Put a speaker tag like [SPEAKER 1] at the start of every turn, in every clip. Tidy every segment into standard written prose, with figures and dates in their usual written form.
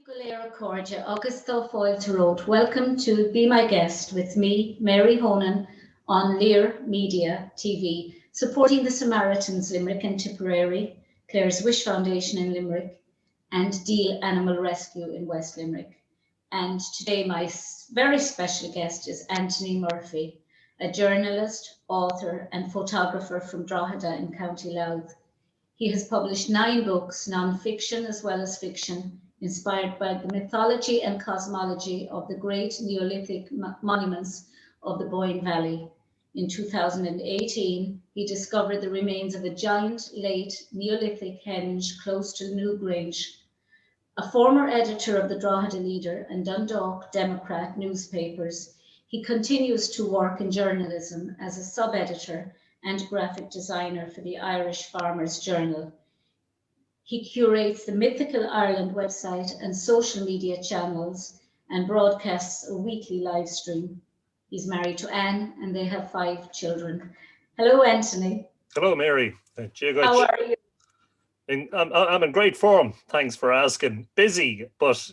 [SPEAKER 1] Gulera Cordia, August Foil to Road. Welcome to Be My Guest with me, Mary Honan, on Lear Media TV, supporting the Samaritans, Limerick and Tipperary, Clare's Wish Foundation in Limerick, and Deel Animal Rescue in West Limerick. And today, my very special guest is Anthony Murphy, a journalist, author, and photographer from Drogheda in County Louth. He has published 9 books, non-fiction as well as fiction, inspired by the mythology and cosmology of the great Neolithic monuments of the Boyne Valley. In 2018, he discovered the remains of a giant late Neolithic henge close to Newgrange. A former editor of the Drogheda Leader and Dundalk Democrat newspapers, he continues to work in journalism as a sub-editor and graphic designer for the Irish Farmers Journal. He curates the Mythical Ireland website and social media channels and broadcasts a weekly live stream. He's married to Anne and they have 5 children. Hello, Anthony.
[SPEAKER 2] Hello, Mary.
[SPEAKER 1] How are you?
[SPEAKER 2] I'm in great form. Thanks for asking. Busy, but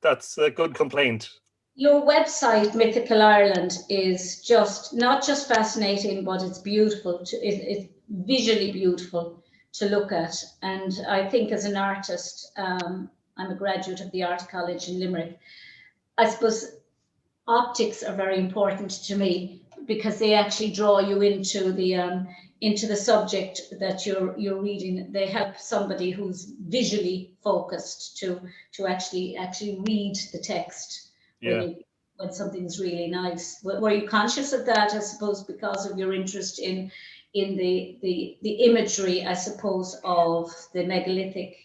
[SPEAKER 2] that's a good complaint.
[SPEAKER 1] Your website, Mythical Ireland, is not just fascinating, but it's beautiful. It's visually beautiful to look at. And I think as an artist, I'm a graduate of the Art College in Limerick. I suppose optics are very important to me because they actually draw you into the subject that you're reading. They help somebody who's visually focused to actually read the text.
[SPEAKER 2] Yeah.
[SPEAKER 1] When something's really nice. Were you conscious of that, I suppose, because of your interest in the imagery, I suppose, of the megalithic?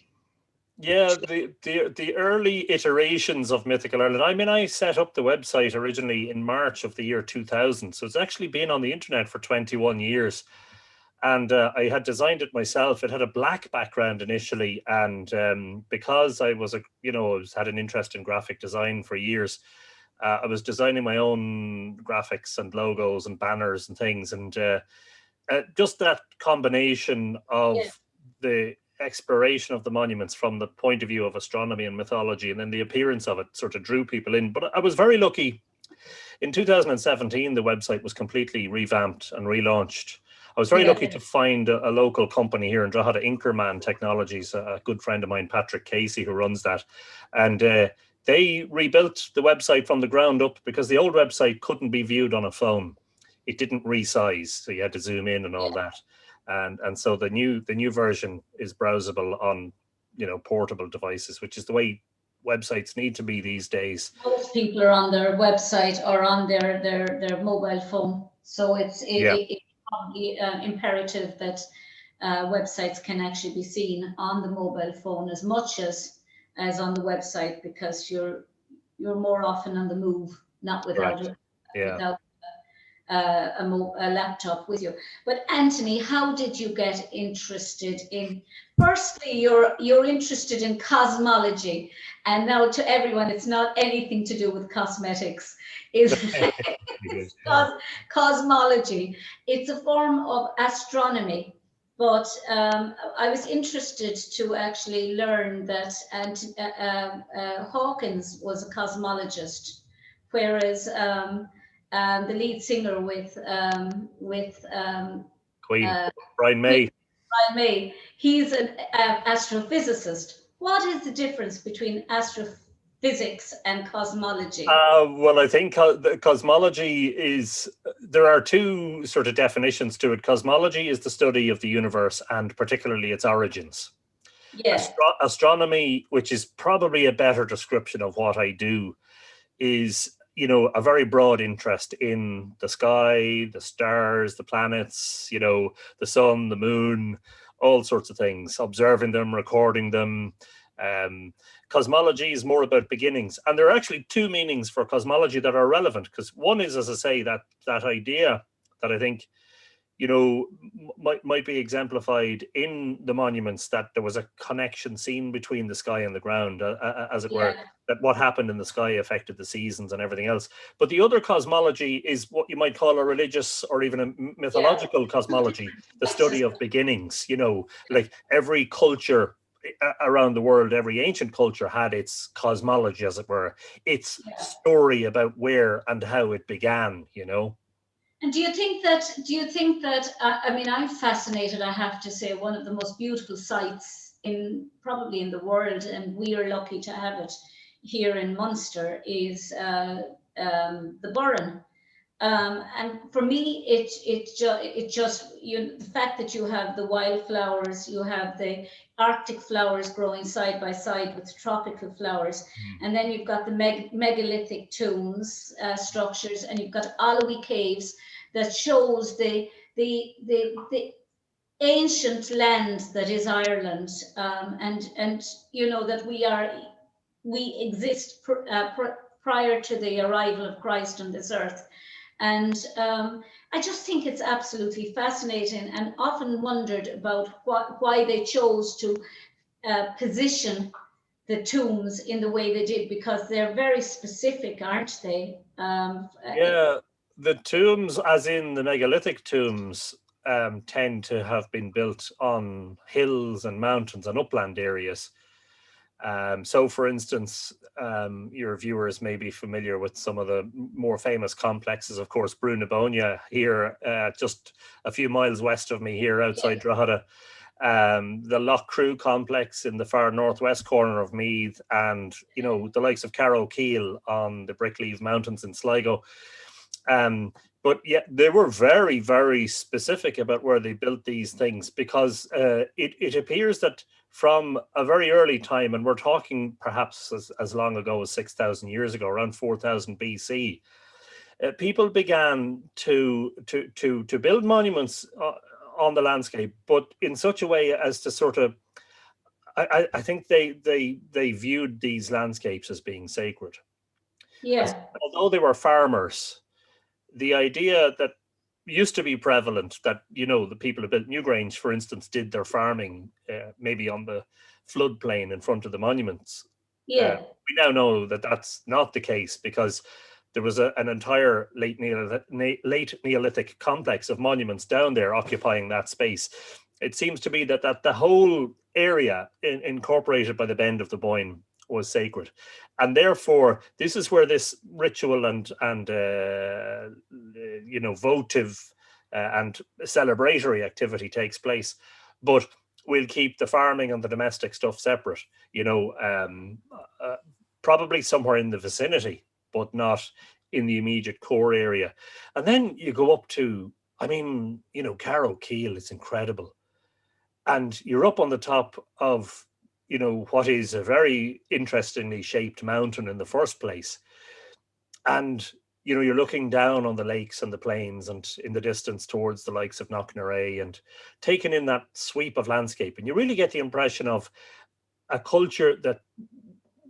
[SPEAKER 2] Yeah, the early iterations of Mythical Ireland. I mean, I set up the website originally in March of the year 2000, so it's actually been on the internet for 21 years. And I had designed it myself. It had a black background initially, and because I was had an interest in graphic design for years, I was designing my own graphics and logos and banners and things, and just that combination of the exploration of the monuments from the point of view of astronomy and mythology, and then the appearance of it sort of drew people in. But I was very lucky. In 2017, the website was completely revamped and relaunched. I was very lucky to find a local company here in Drogheda, Inkerman Technologies, a good friend of mine, Patrick Casey, who runs that. And they rebuilt the website from the ground up because the old website couldn't be viewed on a phone. It didn't resize, so you had to zoom in and all that. And so the new version is browsable on portable devices, which is the way websites need to be these days.
[SPEAKER 1] Most people are on their website or on their mobile phone, so it's probably imperative that websites can actually be seen on the mobile phone as much as on the website, because you're more often on the move, not without a laptop with you. But Anthony, how did you get interested in? Firstly, you're interested in cosmology, and now to everyone, it's not anything to do with cosmetics. It's cosmology. It's a form of astronomy. But I was interested to actually learn that Hawkins was a cosmologist, whereas the lead singer with
[SPEAKER 2] Queen, Brian May.
[SPEAKER 1] Brian May, he's an astrophysicist. What is the difference between astrophysics and cosmology?
[SPEAKER 2] Well, I think cosmology is, there are 2 sort of definitions to it. Cosmology is the study of the universe and particularly its origins.
[SPEAKER 1] Yes.
[SPEAKER 2] Astronomy, which is probably a better description of what I do, is a very broad interest in the sky, the stars, the planets, the sun, the moon, all sorts of things, observing them, recording them. Cosmology is more about beginnings. And there are actually 2 meanings for cosmology that are relevant, because one is, as I say, that idea that I think, might be exemplified in the monuments, that there was a connection seen between the sky and the ground, as it were, that what happened in the sky affected the seasons and everything else. But the other cosmology is what you might call a religious or even a mythological cosmology, the study of beginnings. Like every culture around the world, every ancient culture had its cosmology, as it were, its
[SPEAKER 1] Yeah.
[SPEAKER 2] story about where and how it began,
[SPEAKER 1] And do you think that, I mean, I'm fascinated, I have to say, one of the most beautiful sites probably in the world, and we are lucky to have it here in Munster, is the Burren. And for me, it just, the fact that you have the wildflowers, you have the Arctic flowers growing side by side with tropical flowers, and then you've got the megalithic tombs, structures, and you've got Alloy caves that shows the ancient land that is Ireland, and that we exist prior to the arrival of Christ on this earth. And I just think it's absolutely fascinating, and often wondered about why they chose to position the tombs in the way they did, because they're very specific, aren't they?
[SPEAKER 2] Yeah, the tombs, as in the megalithic tombs, tend to have been built on hills and mountains and upland areas. So, for instance, your viewers may be familiar with some of the more famous complexes. Of course, Brunabonia here, just a few miles west of me here outside Drogheda. The Lough Crew complex in the far northwest corner of Meath, and the likes of Carrow Keel on the Brickleave Mountains in Sligo. But yeah, they were very, very specific about where they built these things, because it appears that from a very early time, and we're talking perhaps as long ago as 6,000 years ago, around 4,000 BC, people began to build monuments on the landscape, but in such a way as to sort of, I think they viewed these landscapes as being sacred.
[SPEAKER 1] Yeah.
[SPEAKER 2] Although they were farmers, the idea that used to be prevalent, that the people who built Newgrange, for instance, did their farming maybe on the floodplain in front of the monuments.
[SPEAKER 1] Yeah.
[SPEAKER 2] We now know that that's not the case, because there was an entire late Neolithic complex of monuments down there occupying that space. It seems to be that the whole area incorporated by the Bend of the Boyne was sacred, and therefore this is where this ritual and votive and celebratory activity takes place. But we'll keep the farming and the domestic stuff separate, probably somewhere in the vicinity, but not in the immediate core area. And then you go up to, Carrow Keel is incredible, and you're up on the top of what is a very interestingly shaped mountain in the first place. And, you're looking down on the lakes and the plains, and in the distance towards the likes of Knocknarea, and taking in that sweep of landscape. And you really get the impression of a culture that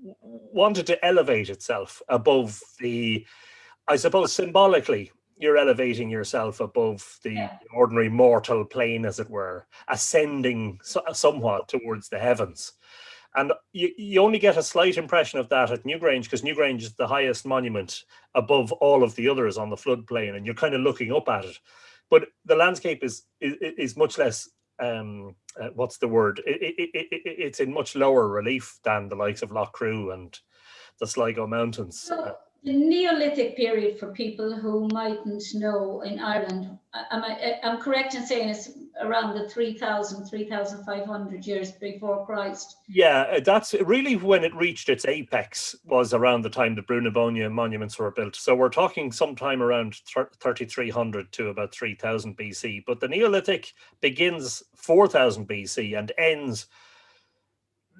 [SPEAKER 2] wanted to elevate itself above I suppose symbolically, you're elevating yourself above the ordinary mortal plane, as it were, ascending somewhat towards the heavens. And you only get a slight impression of that at Newgrange, because Newgrange is the highest monument above all of the others on the floodplain, and you're kind of looking up at it. But the landscape is much less, what's the word? It's in much lower relief than the likes of Lough Crew and the Sligo Mountains.
[SPEAKER 1] So the Neolithic period, for people who mightn't know, in Ireland, I'm correct in saying it's around the 3,500 years before Christ.
[SPEAKER 2] Yeah, that's really when it reached its apex, was around the time the Brunabonia monuments were built. So we're talking sometime around 3,300 to about 3,000 BC. But the Neolithic begins 4,000 BC and ends,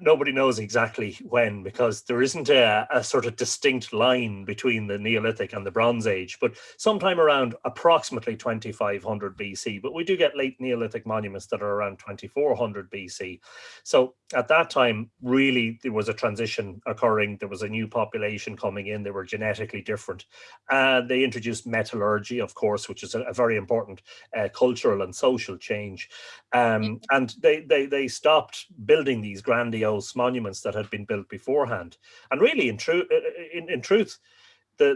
[SPEAKER 2] nobody knows exactly when, because there isn't a sort of distinct line between the Neolithic and the Bronze Age, but sometime around approximately 2,500 BC. But we do get late Neolithic monuments that are around 2,400 BC. So at that time, really, there was a transition occurring. There was a new population coming in. They were genetically different. They introduced metallurgy, of course, which is a very important cultural and social change. And they stopped building these grandiose monuments that had been built beforehand. And really, in truth,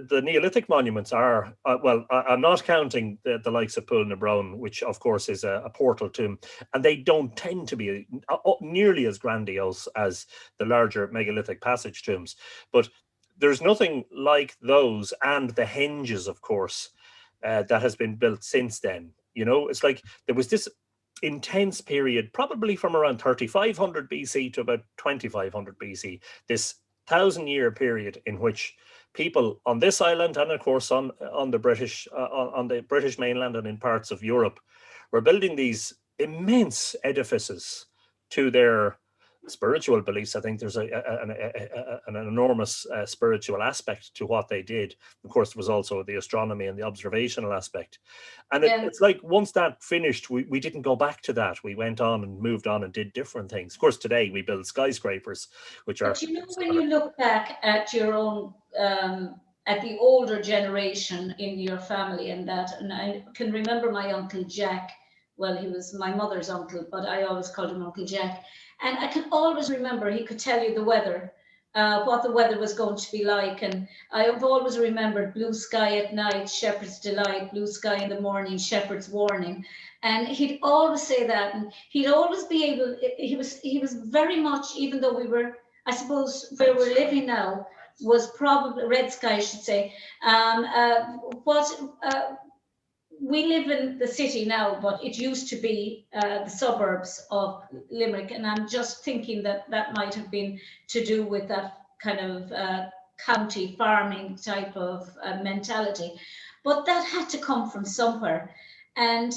[SPEAKER 2] the Neolithic monuments are, I'm not counting the likes of Pool na Brown, which of course is a portal tomb, and they don't tend to be nearly as grandiose as the larger megalithic passage tombs. But there's nothing like those, and the henges, of course, that has been built since then. It's like there was this intense period, probably from around 3500 BC to about 2500 BC, this 1,000-year period in which people on this island, and of course on the British mainland and in parts of Europe, were building these immense edifices to their spiritual beliefs. I think there's an enormous spiritual aspect to what they did. Of course, there was also the astronomy and the observational aspect. And it's like once that finished, we didn't go back to that. We went on and moved on and did different things. Of course, today we build skyscrapers, which are...
[SPEAKER 1] But when you look back at your own, at the older generation in your family and I can remember my Uncle Jack. Well, he was my mother's uncle, but I always called him Uncle Jack. And I can always remember he could tell you the weather, what the weather was going to be like. And I've always remembered blue sky at night, shepherd's delight, blue sky in the morning, shepherd's warning. And he'd always say that. And he'd always be able, he was very much, even though we were, I suppose, where we're living now was probably, red sky, I should say, we live in the city now, but it used to be the suburbs of Limerick. And I'm just thinking that might have been to do with that kind of county farming type of mentality. But that had to come from somewhere. And,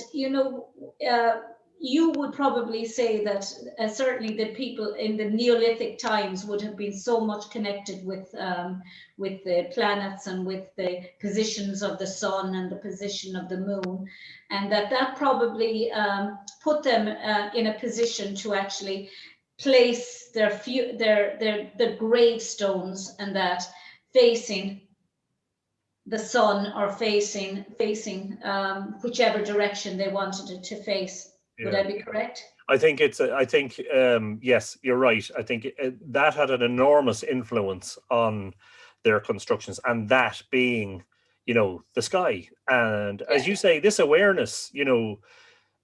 [SPEAKER 1] you would probably say that certainly the people in the Neolithic times would have been so much connected with the planets and with the positions of the sun and the position of the moon, and that probably put them in a position to actually place their gravestones and that facing the sun or facing whichever direction they wanted it to face. Would I be correct?
[SPEAKER 2] I think yes, you're right. I think that had an enormous influence on their constructions, and that being, the sky. And as you say, this awareness,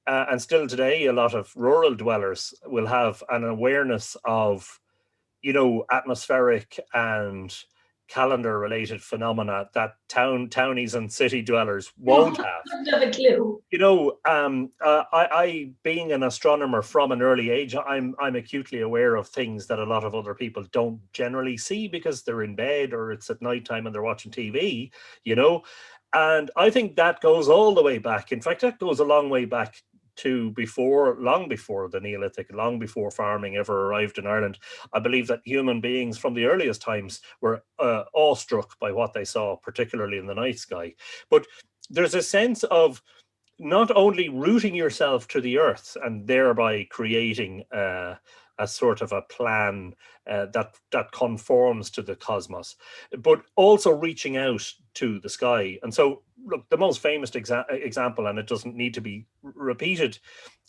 [SPEAKER 2] and still today, a lot of rural dwellers will have an awareness of, atmospheric and calendar related phenomena that townies and city dwellers won't have.
[SPEAKER 1] I don't have a clue.
[SPEAKER 2] I being an astronomer from an early age, I'm acutely aware of things that a lot of other people don't generally see because they're in bed or it's at nighttime and they're watching TV, and I think that goes all the way back. In fact, that goes a long way back to long before the Neolithic, long before farming ever arrived in Ireland. I believe that human beings from the earliest times were awestruck by what they saw, particularly in the night sky. But there's a sense of not only rooting yourself to the earth and thereby creating a sort of a plan that conforms to the cosmos, but also reaching out to the sky. And so, look, the most famous example, and it doesn't need to be repeated,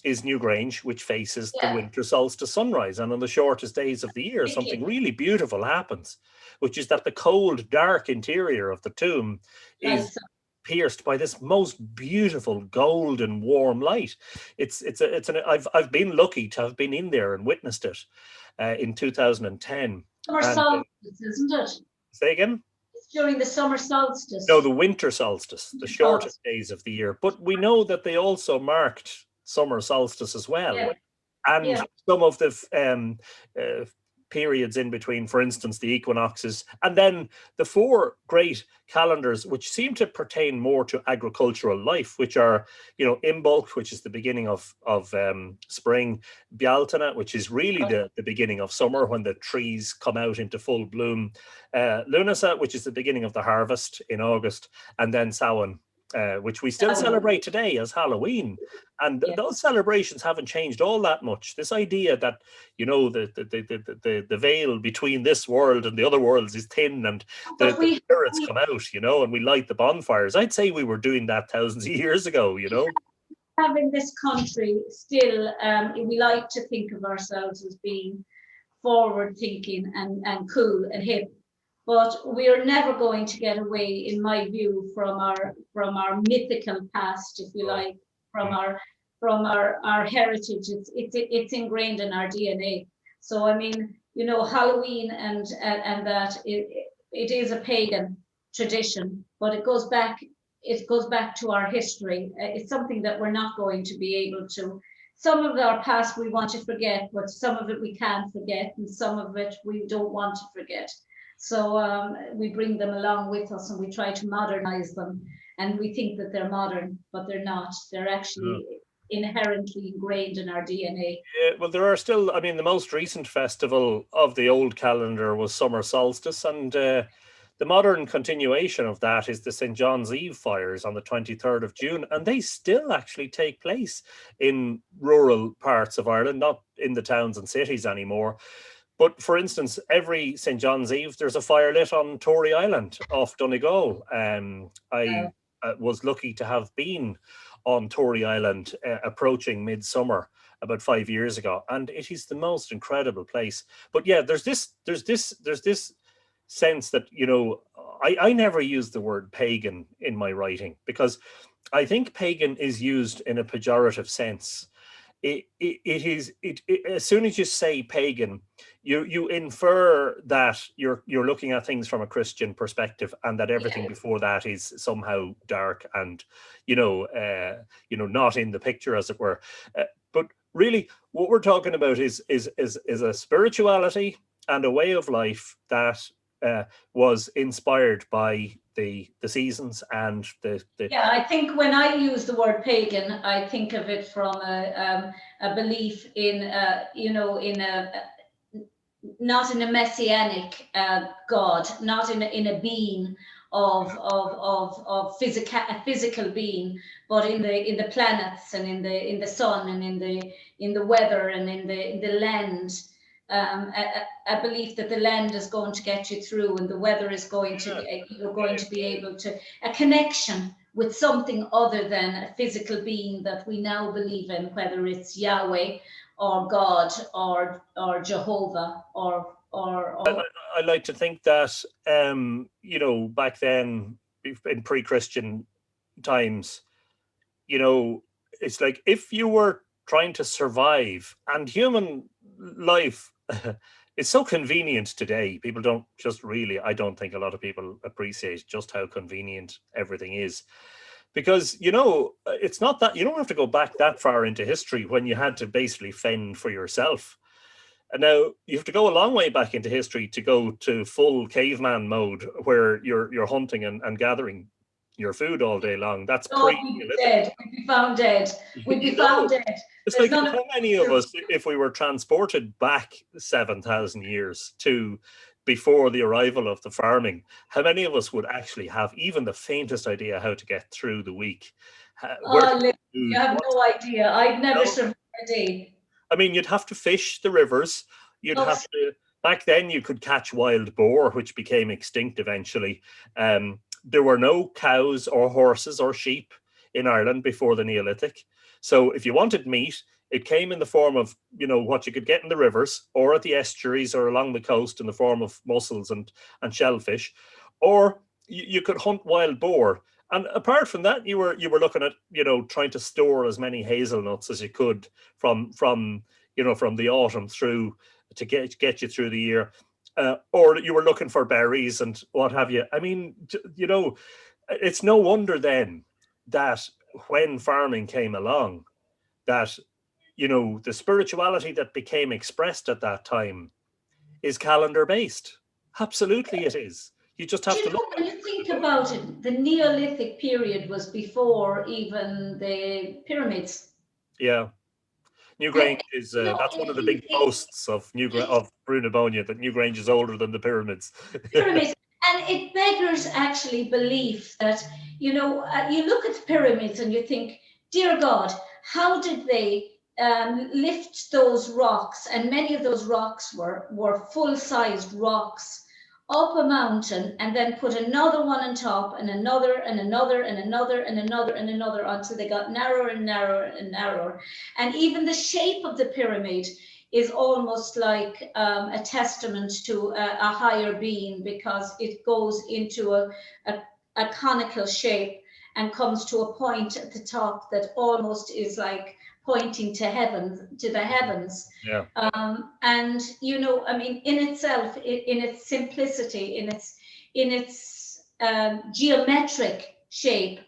[SPEAKER 2] is Newgrange, which faces the winter solstice sunrise. And on the shortest days of the year, something really beautiful happens, which is that the cold, dark interior of the tomb is pierced by this most beautiful golden warm light. I've been lucky to have been in there and witnessed it in 2010.
[SPEAKER 1] Summer solstice, isn't it?
[SPEAKER 2] Say again?
[SPEAKER 1] It's during the summer solstice.
[SPEAKER 2] No, the winter solstice, the shortest days of the year. But we know that they also marked summer solstice as well. And some of the periods in between, for instance, the equinoxes, and then the four great calendars, which seem to pertain more to agricultural life, which are, Imbolc, which is the beginning of spring, Bealtaine, which is really the beginning of summer when the trees come out into full bloom, Lunasa, which is the beginning of the harvest in August, and then Samhain, which we still celebrate today as Halloween. And those celebrations haven't changed all that much. This idea that, the veil between this world and the other worlds is thin, and the spirits come out, and we light the bonfires. I'd say we were doing that thousands of years ago,
[SPEAKER 1] Having this country still, we like to think of ourselves as being forward thinking and cool and hip. but we're never going to get away, in my view, from our mythical past, if you like, from our heritage. It's ingrained in our DNA. So I mean, Halloween and that it is a pagan tradition, but it goes back to our history. It's something that we're not going to be able to. Some of our past we want to forget, but some of it we can't forget, and some of it we don't want to forget. So we bring them along with us, and we try to modernize them. And we think that they're modern, but they're not. They're actually inherently ingrained in our DNA.
[SPEAKER 2] Yeah, well, there are still, I mean, the most recent festival of the old calendar was summer solstice, and the modern continuation of that is the St. John's Eve fires on the 23rd of June, and they still actually take place in rural parts of Ireland, not in the towns and cities anymore. But for instance, every St. John's Eve, there's a fire lit on Tory Island off Donegal. I was lucky to have been on Tory Island approaching midsummer about 5 years ago, and it is the most incredible place. But yeah, there's this sense that, I never use the word pagan in my writing, because I think pagan is used in a pejorative sense. As soon as you say pagan, you infer that you're looking at things from a Christian perspective, and that everything before that is somehow dark and not in the picture, as it were. But really, what we're talking about is a spirituality and a way of life that was inspired by the seasons and the.
[SPEAKER 1] Yeah, I think when I use the word pagan, I think of it from a belief in not in a messianic God, not in a being of a physical being, but in the planets and in the sun and in the weather and in the land. A belief that the land is going to get you through, and the weather is going to you're going to be able to, a connection with something other than a physical being that we now believe in, whether it's Yahweh or God or Jehovah or
[SPEAKER 2] I like to think that back then, in pre-Christian times, it's like if you were trying to survive, and human life it's so convenient today. People don't just really, I don't think a lot of people appreciate just how convenient everything is. Because, it's not that, you don't have to go back that far into history when you had to basically fend for yourself. And now you have to go a long way back into history to go to full caveman mode, where you're hunting and gathering your food all day long. That's
[SPEAKER 1] dead. We'd be found dead. We'd be found dead.
[SPEAKER 2] It's like, how many of us, if we were transported back 7,000 years to before the arrival of the farming, how many of us would actually have even the faintest idea how to get through the week?
[SPEAKER 1] You have no idea. I'd never survive a day.
[SPEAKER 2] I mean, you'd have to fish the rivers. You'd have to. Back then, you could catch wild boar, which became extinct eventually. There were no cows or horses or sheep in Ireland before the Neolithic. So if you wanted meat, it came in the form of, what you could get in the rivers or at the estuaries or along the coast in the form of mussels and shellfish, or you could hunt wild boar. And apart from that, you were looking at, trying to store as many hazelnuts as you could from the autumn through to get you through the year. Or you were looking for berries and what have you. I mean, it's no wonder then that when farming came along, that, the spirituality that became expressed at that time is calendar based. Absolutely it is. You just have to look.
[SPEAKER 1] When you think about it, the Neolithic period was before even the pyramids.
[SPEAKER 2] Yeah. Newgrange is that's one of the big boasts of Brunabonia, that Newgrange is older than the pyramids.
[SPEAKER 1] Pyramids, and it beggars actually belief that you look at the pyramids and you think, dear God, how did they lift those rocks? And many of those rocks were full-sized rocks up a mountain, and then put another one on top, and another, and another, and another, and another, and another, until they got narrower and narrower and narrower. And even the shape of the pyramid is almost like a testament to a higher being, because it goes into a conical shape and comes to a point at the top that almost is like pointing to heaven, to the heavens.
[SPEAKER 2] Yeah.
[SPEAKER 1] And you know, I mean, in itself, in its simplicity, in its geometric shape,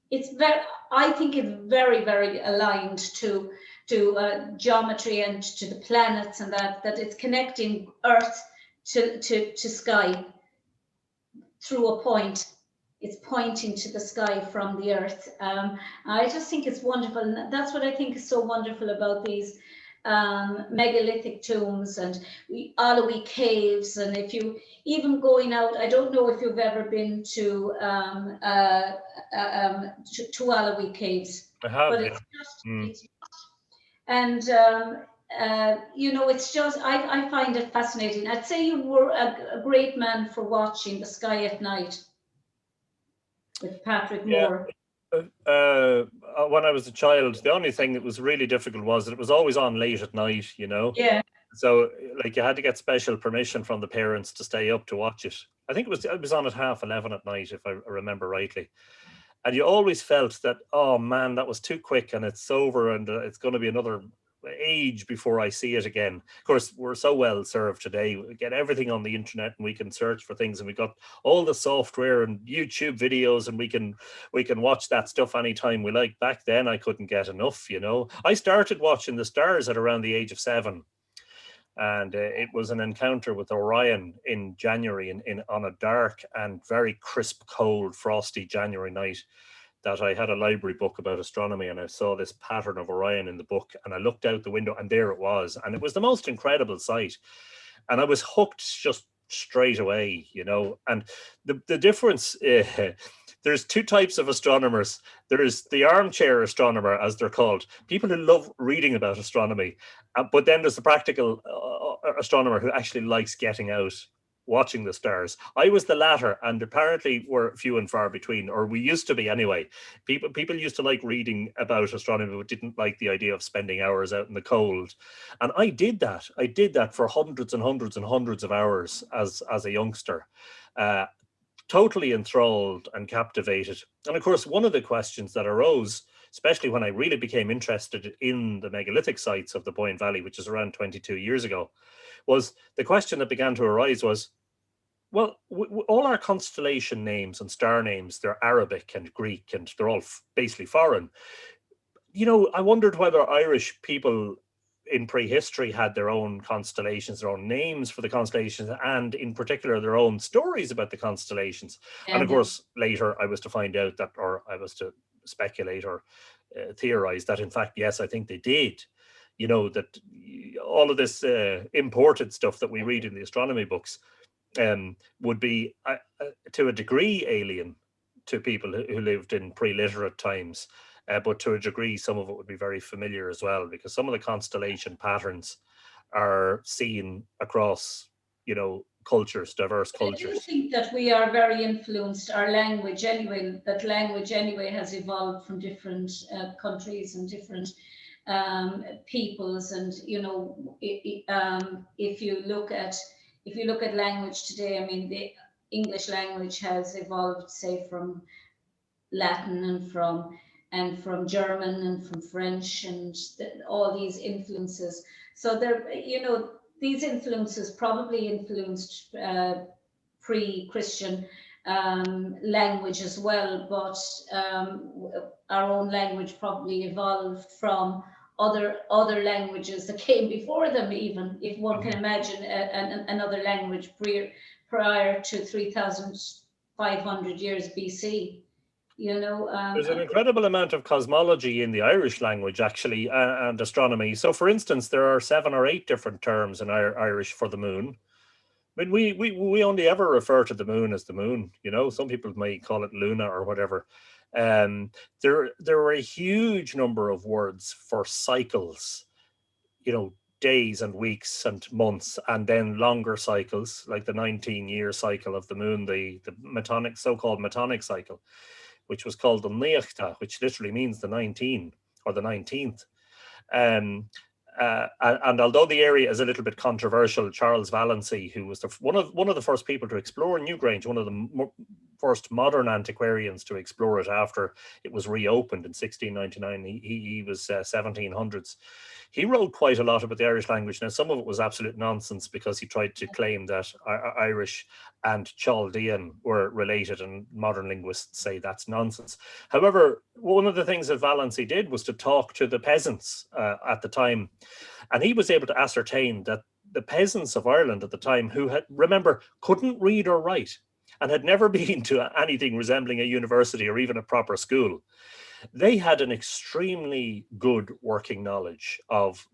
[SPEAKER 1] it's very, I think it's very, very aligned to geometry and to the planets, and that it's connecting Earth to sky through a point. It's pointing to the sky from the Earth. I just think it's wonderful, and that's what I think is so wonderful about these megalithic tombs and Alawi caves. And if you even going out, I don't know if you've ever been to Alawi caves,
[SPEAKER 2] I have,
[SPEAKER 1] but
[SPEAKER 2] yeah.
[SPEAKER 1] it's just and you know, it's just, I find it fascinating. I'd say you were a great man for watching the sky at night with Patrick Moore.
[SPEAKER 2] When I was a child, the only thing that was really difficult was that it was always on late at night, you know.
[SPEAKER 1] Yeah.
[SPEAKER 2] So like you had to get special permission from the parents to stay up to watch it. I think it was on at 11:30 at night, if I remember rightly. And you always felt that, oh man, that was too quick and it's over, and it's going to be another age before I see it again. Of course, we're so well served today. We get everything on the internet and we can search for things, and we got all the software and YouTube videos, and we can watch that stuff anytime we like. Back then I couldn't get enough, you know. I started watching the stars at around the age of 7. And it was an encounter with Orion in January, on a dark and very crisp, cold, frosty January night, that I had a library book about astronomy, and I saw this pattern of Orion in the book, and I looked out the window and there it was. And it was the most incredible sight. And I was hooked just straight away, you know. And the difference, there's two types of astronomers. There's the armchair astronomer, as they're called, people who love reading about astronomy. But then there's the practical astronomer who actually likes getting out, watching the stars. I was the latter, and apparently we're few and far between, or we used to be anyway. People used to like reading about astronomy, but didn't like the idea of spending hours out in the cold. And I did that. I did that for hundreds and hundreds and hundreds of hours as a youngster. Totally enthralled and captivated. And of course, one of the questions that arose, especially when I really became interested in the megalithic sites of the Boyne Valley, which is around 22 years ago, was the question that began to arise was, well, all our constellation names and star names, they're Arabic and Greek, and they're all basically foreign. You know, I wondered whether Irish people in prehistory had their own constellations, their own names for the constellations, and in particular their own stories about the constellations. And of course, later I was to find out that, or I was to speculate or theorize that, in fact, yes, I think they did. You know, that all of this imported stuff that we read in the astronomy books would be to a degree alien to people who lived in pre-literate times. But to a degree, some of it would be very familiar as well, because some of the constellation patterns are seen across, you know, cultures, diverse cultures.
[SPEAKER 1] I do think that we are very influenced, our language anyway, that language anyway has evolved from different countries and different peoples. And, you know, if you look at language today, I mean, the English language has evolved, say, from Latin and from German and from French, and all these influences. So there, you know, these influences probably influenced pre-Christian language as well, but our own language probably evolved from other languages that came before them, even if one can imagine another language prior to 3,500 years BC. You know,
[SPEAKER 2] there's an incredible amount of cosmology in the Irish language, actually, and astronomy. So, for instance, there are 7 or 8 different terms in Irish for the moon. I mean, we only ever refer to the moon as the moon. You know, some people may call it Luna or whatever. There are a huge number of words for cycles. You know, days and weeks and months, and then longer cycles, like the 19-year cycle of the moon, the metonic, so-called metonic cycle, which was called the Neachta, which literally means the 19 or the 19th. And although the area is a little bit controversial, Charles Vallancey, who was one of the first people to explore Newgrange, one of the first modern antiquarians to explore it after it was reopened in 1699, he was 1700s. He wrote quite a lot about the Irish language. Now, some of it was absolute nonsense because he tried to claim that Irish and Chaldean were related, and modern linguists say that's nonsense. However, one of the things that Vallancey did was to talk to the peasants at the time, and he was able to ascertain that the peasants of Ireland at the time, who couldn't read or write and had never been to anything resembling a university or even a proper school, they had an extremely good working knowledge of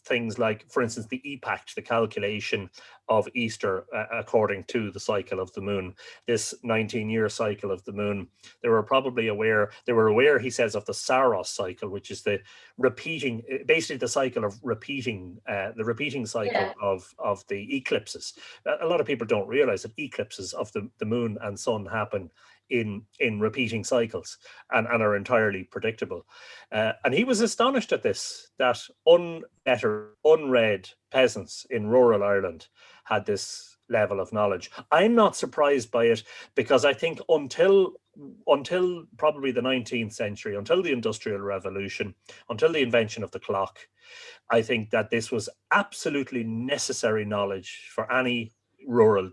[SPEAKER 2] things like, for instance, the epact, the calculation of Easter according to the cycle of the moon, this 19-year cycle of the moon. They were aware, he says, of the Saros cycle, which is the repeating, basically the cycle of repeating, the repeating cycle of the eclipses. A lot of people don't realize that eclipses of the moon and sun happen in repeating cycles and are entirely predictable. And he was astonished at this, that unread peasants in rural Ireland had this level of knowledge. I'm not surprised by it, because I think until probably the 19th century, until the Industrial Revolution, until the invention of the clock, I think that this was absolutely necessary knowledge for any rural.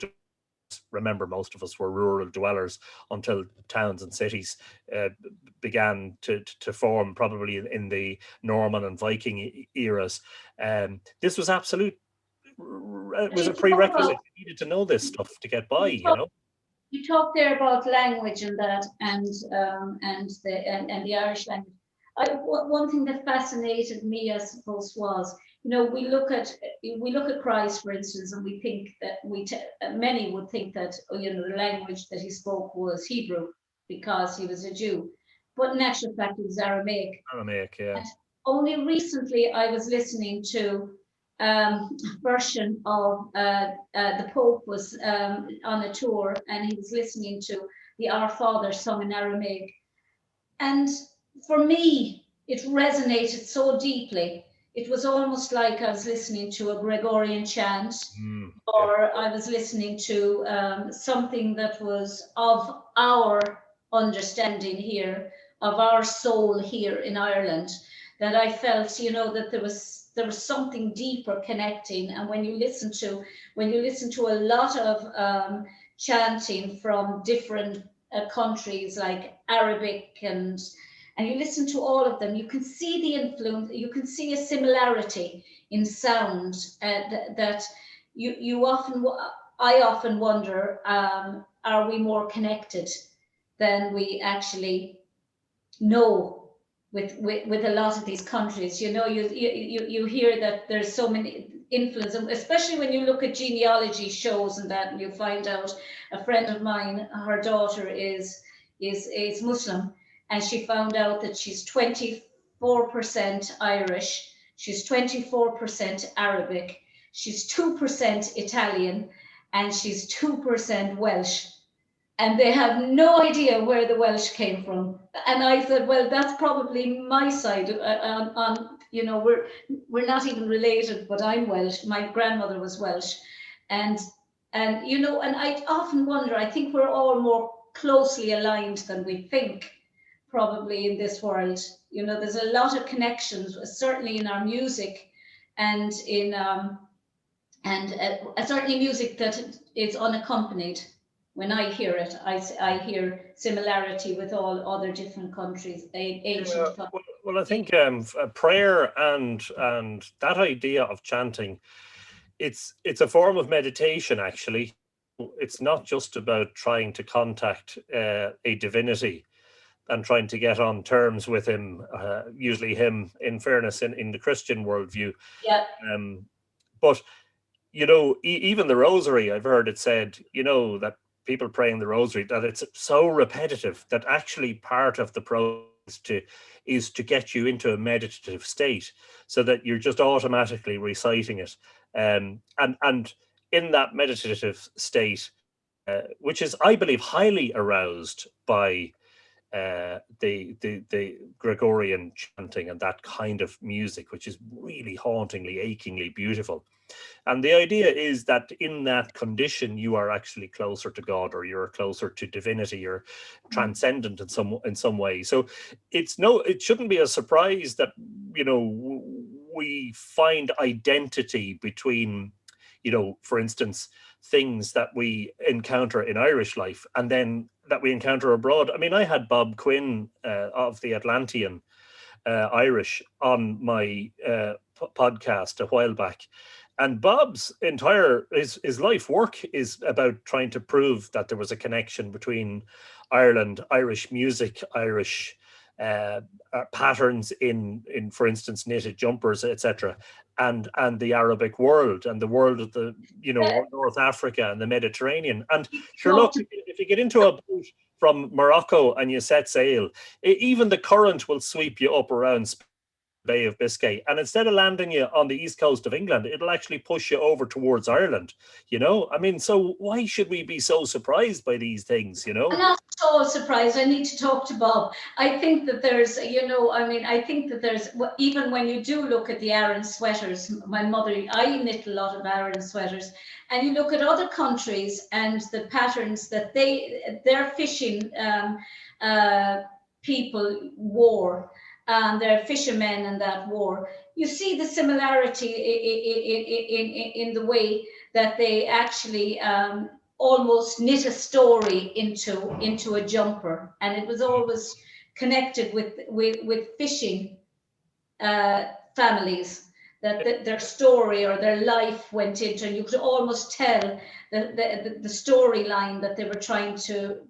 [SPEAKER 2] Remember, most of us were rural dwellers until towns and cities began to form, probably in the Norman and Viking eras. This was absolute. It was a prerequisite. You needed to know this stuff to get by.
[SPEAKER 1] You talked there about language and that, and the Irish language. One thing that fascinated me, I suppose, was, we look at Christ, for instance, and we think that many would think that, the language that he spoke was Hebrew because he was a Jew, but in actual fact it was Aramaic.
[SPEAKER 2] Aramaic, yeah.
[SPEAKER 1] And only recently I was listening to a version of the Pope was on a tour, and he was listening to the Our Father sung in Aramaic, and for me it resonated so deeply. It was almost like I was listening to a Gregorian chant, or I was listening to something that was of our understanding here, of our soul here in Ireland, that I felt, that there was something deeper connecting. And when you listen to a lot of chanting from different countries like Arabic, and you listen to all of them, you can see the influence, you can see a similarity in sound that I often wonder, are we more connected than we actually know with a lot of these countries? You hear that there's so many influence, especially when you look at genealogy shows and that, and you find out, a friend of mine, her daughter is Muslim, and she found out that she's 24% Irish, she's 24% Arabic, she's 2% Italian, and she's 2% Welsh. And they have no idea where the Welsh came from. And I said, well, that's probably my side. We're not even related, but I'm Welsh. My grandmother was Welsh. And I often wonder, I think we're all more closely aligned than we think, probably, in this world. There's a lot of connections, certainly in our music, and in certainly music that is unaccompanied. When I hear it, I hear similarity with all other different countries, ancient countries.
[SPEAKER 2] Well, I think prayer and that idea of chanting, it's a form of meditation, actually. It's not just about trying to contact a divinity and trying to get on terms with him, usually him, in fairness, in the Christian worldview.
[SPEAKER 1] Yeah.
[SPEAKER 2] But, even the rosary, I've heard it said, that people praying the rosary, that it's so repetitive that actually part of the process is to get you into a meditative state, so that you're just automatically reciting it. And in that meditative state, which is, I believe, highly aroused by the Gregorian chanting and that kind of music, which is really hauntingly, achingly beautiful. And the idea is that in that condition, you are actually closer to God, or you're closer to divinity, you're transcendent in some way. So it shouldn't be a surprise that, we find identity between, for instance, things that we encounter in Irish life and then that we encounter abroad. I mean, I had Bob Quinn of the Atlantean Irish on my podcast a while back. And Bob's entire his life work is about trying to prove that there was a connection between Ireland, Irish music, Irish patterns in for instance knitted jumpers, etc., and the Arabic world and the world of the North Africa and the Mediterranean. And sure, look, if you get into a boat from Morocco and you set sail, even the current will sweep you up around Bay of Biscay, and instead of landing you on the east coast of England, it'll actually push you over towards Ireland. I mean, so why should we be so surprised by these things?
[SPEAKER 1] I'm not at all surprised. I need to talk to Bob. I think that there's, I think that there's, even when you do look at the Aran sweaters, my mother, I knit a lot of Aran sweaters, and you look at other countries and the patterns that their fishing people wore. They're fishermen and that war. You see the similarity in the way that they actually almost knit a story into a jumper, and it was always connected with fishing families. That their story or their life went into, and you could almost tell the storyline that they were trying to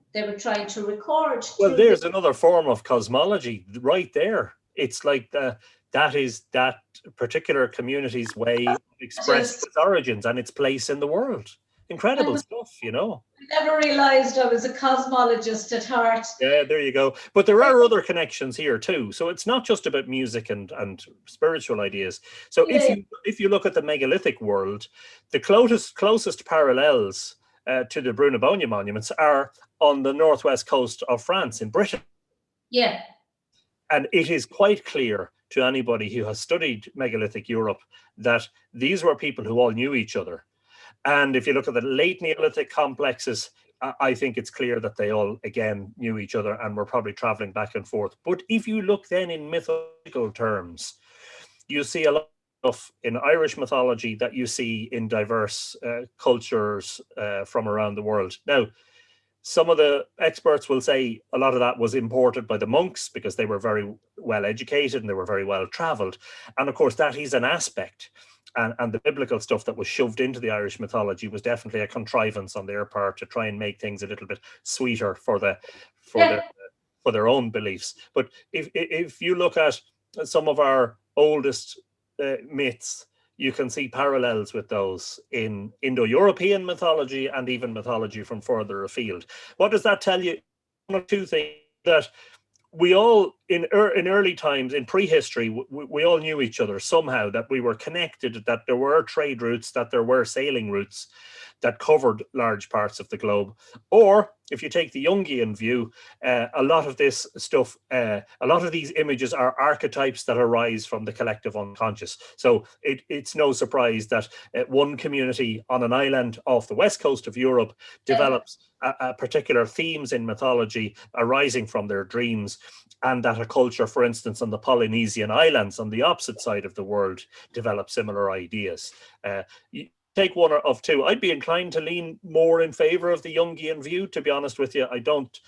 [SPEAKER 1] record.
[SPEAKER 2] Well, there's another form of cosmology right there. It's like that is that particular community's way of expressing its origins and its place in the world. Incredible stuff,
[SPEAKER 1] I never realized I was a cosmologist at heart.
[SPEAKER 2] Yeah, there you go. But there are other connections here too. So it's not just about music and spiritual ideas. So if you look at the megalithic world, the closest parallels to the Brunebonia monuments are on the northwest coast of France in Britain.
[SPEAKER 1] Yeah.
[SPEAKER 2] And it is quite clear to anybody who has studied megalithic Europe that these were people who all knew each other. And if you look at the late Neolithic complexes, I think it's clear that they all, again, knew each other and were probably traveling back and forth. But if you look then in mythological terms, you see a lot of in Irish mythology that you see in diverse cultures from around the world. Now, some of the experts will say a lot of that was imported by the monks because they were very well educated and they were very well traveled. And of course, that is an aspect. And the biblical stuff that was shoved into the Irish mythology was definitely a contrivance on their part to try and make things a little bit sweeter for their own beliefs. But if you look at some of our oldest myths, you can see parallels with those in Indo-European mythology and even mythology from further afield. What does that tell you? One or two things: that we all, in early times, in prehistory, we all knew each other somehow, that we were connected, that there were trade routes, that there were sailing routes that covered large parts of the globe. Or if you take the Jungian view, a lot of this stuff, a lot of these images are archetypes that arise from the collective unconscious. So it's no surprise that one community on an island off the west coast of Europe develops particular themes in mythology arising from their dreams, and that a culture, for instance, on the Polynesian islands on the opposite side of the world develops similar ideas. Take one of two. I'd be inclined to lean more in favor of the Jungian view, to be honest with you. I don't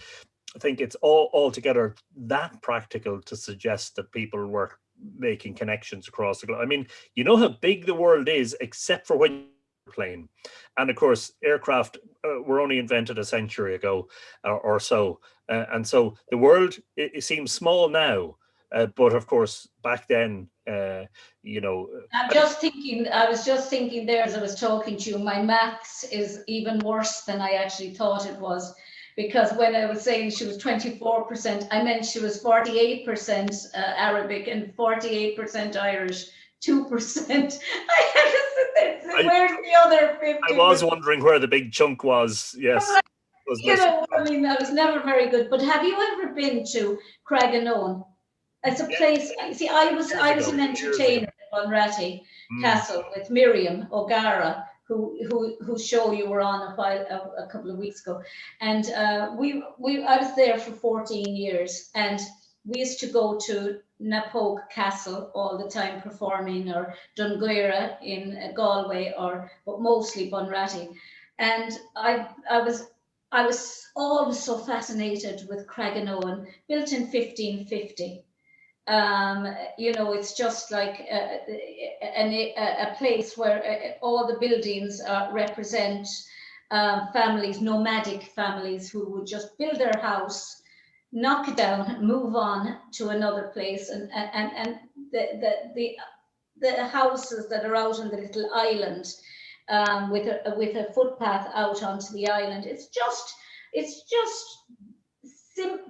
[SPEAKER 2] think it's altogether that practical to suggest that people were making connections across the globe. I mean, you know how big the world is, except for when you're plane. And of course, aircraft were only invented a century ago or so. And so the world, it seems small now. But of course, back then, I
[SPEAKER 1] was just thinking there as I was talking to you, my maths is even worse than I actually thought it was. Because when I was saying she was 24%, I meant she was 48% Arabic and 48% Irish, 2%. I had to sit there, where's the other 50%?
[SPEAKER 2] I was wondering where the big chunk was, yes. was
[SPEAKER 1] You know, I mean, I was never very good. But have you ever been to Craganoan? It's a place. See, I was an
[SPEAKER 2] years ago.
[SPEAKER 1] entertainer at Bunratty
[SPEAKER 2] Mm.
[SPEAKER 1] Castle with Miriam O'Gara, whose show you were on a couple of weeks ago, and I was there for 14 years, and we used to go to Napoke Castle all the time performing, or Dunguera in Galway, but mostly Bunratty, and I was always so fascinated with Craganoan, built in 1550. You know, it's just like a place where all the buildings represent families, nomadic families who would just build their house, knock it down, move on to another place, and the houses that are out on the little island, with a footpath out onto the island. It's just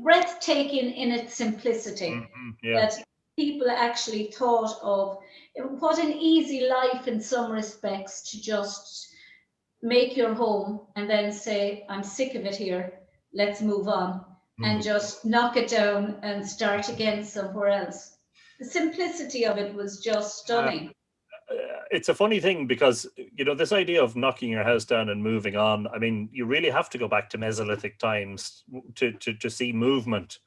[SPEAKER 1] breathtaking in its simplicity,
[SPEAKER 2] Yeah.
[SPEAKER 1] that people actually thought of. What an easy life in some respects, to just make your home and then say, I'm sick of it here, let's move on, and just knock it down and start again somewhere else. The simplicity of it was just stunning.
[SPEAKER 2] It's a funny thing because, you know, this idea of knocking your house down and moving on, I mean, you really have to go back to Mesolithic times to see movement,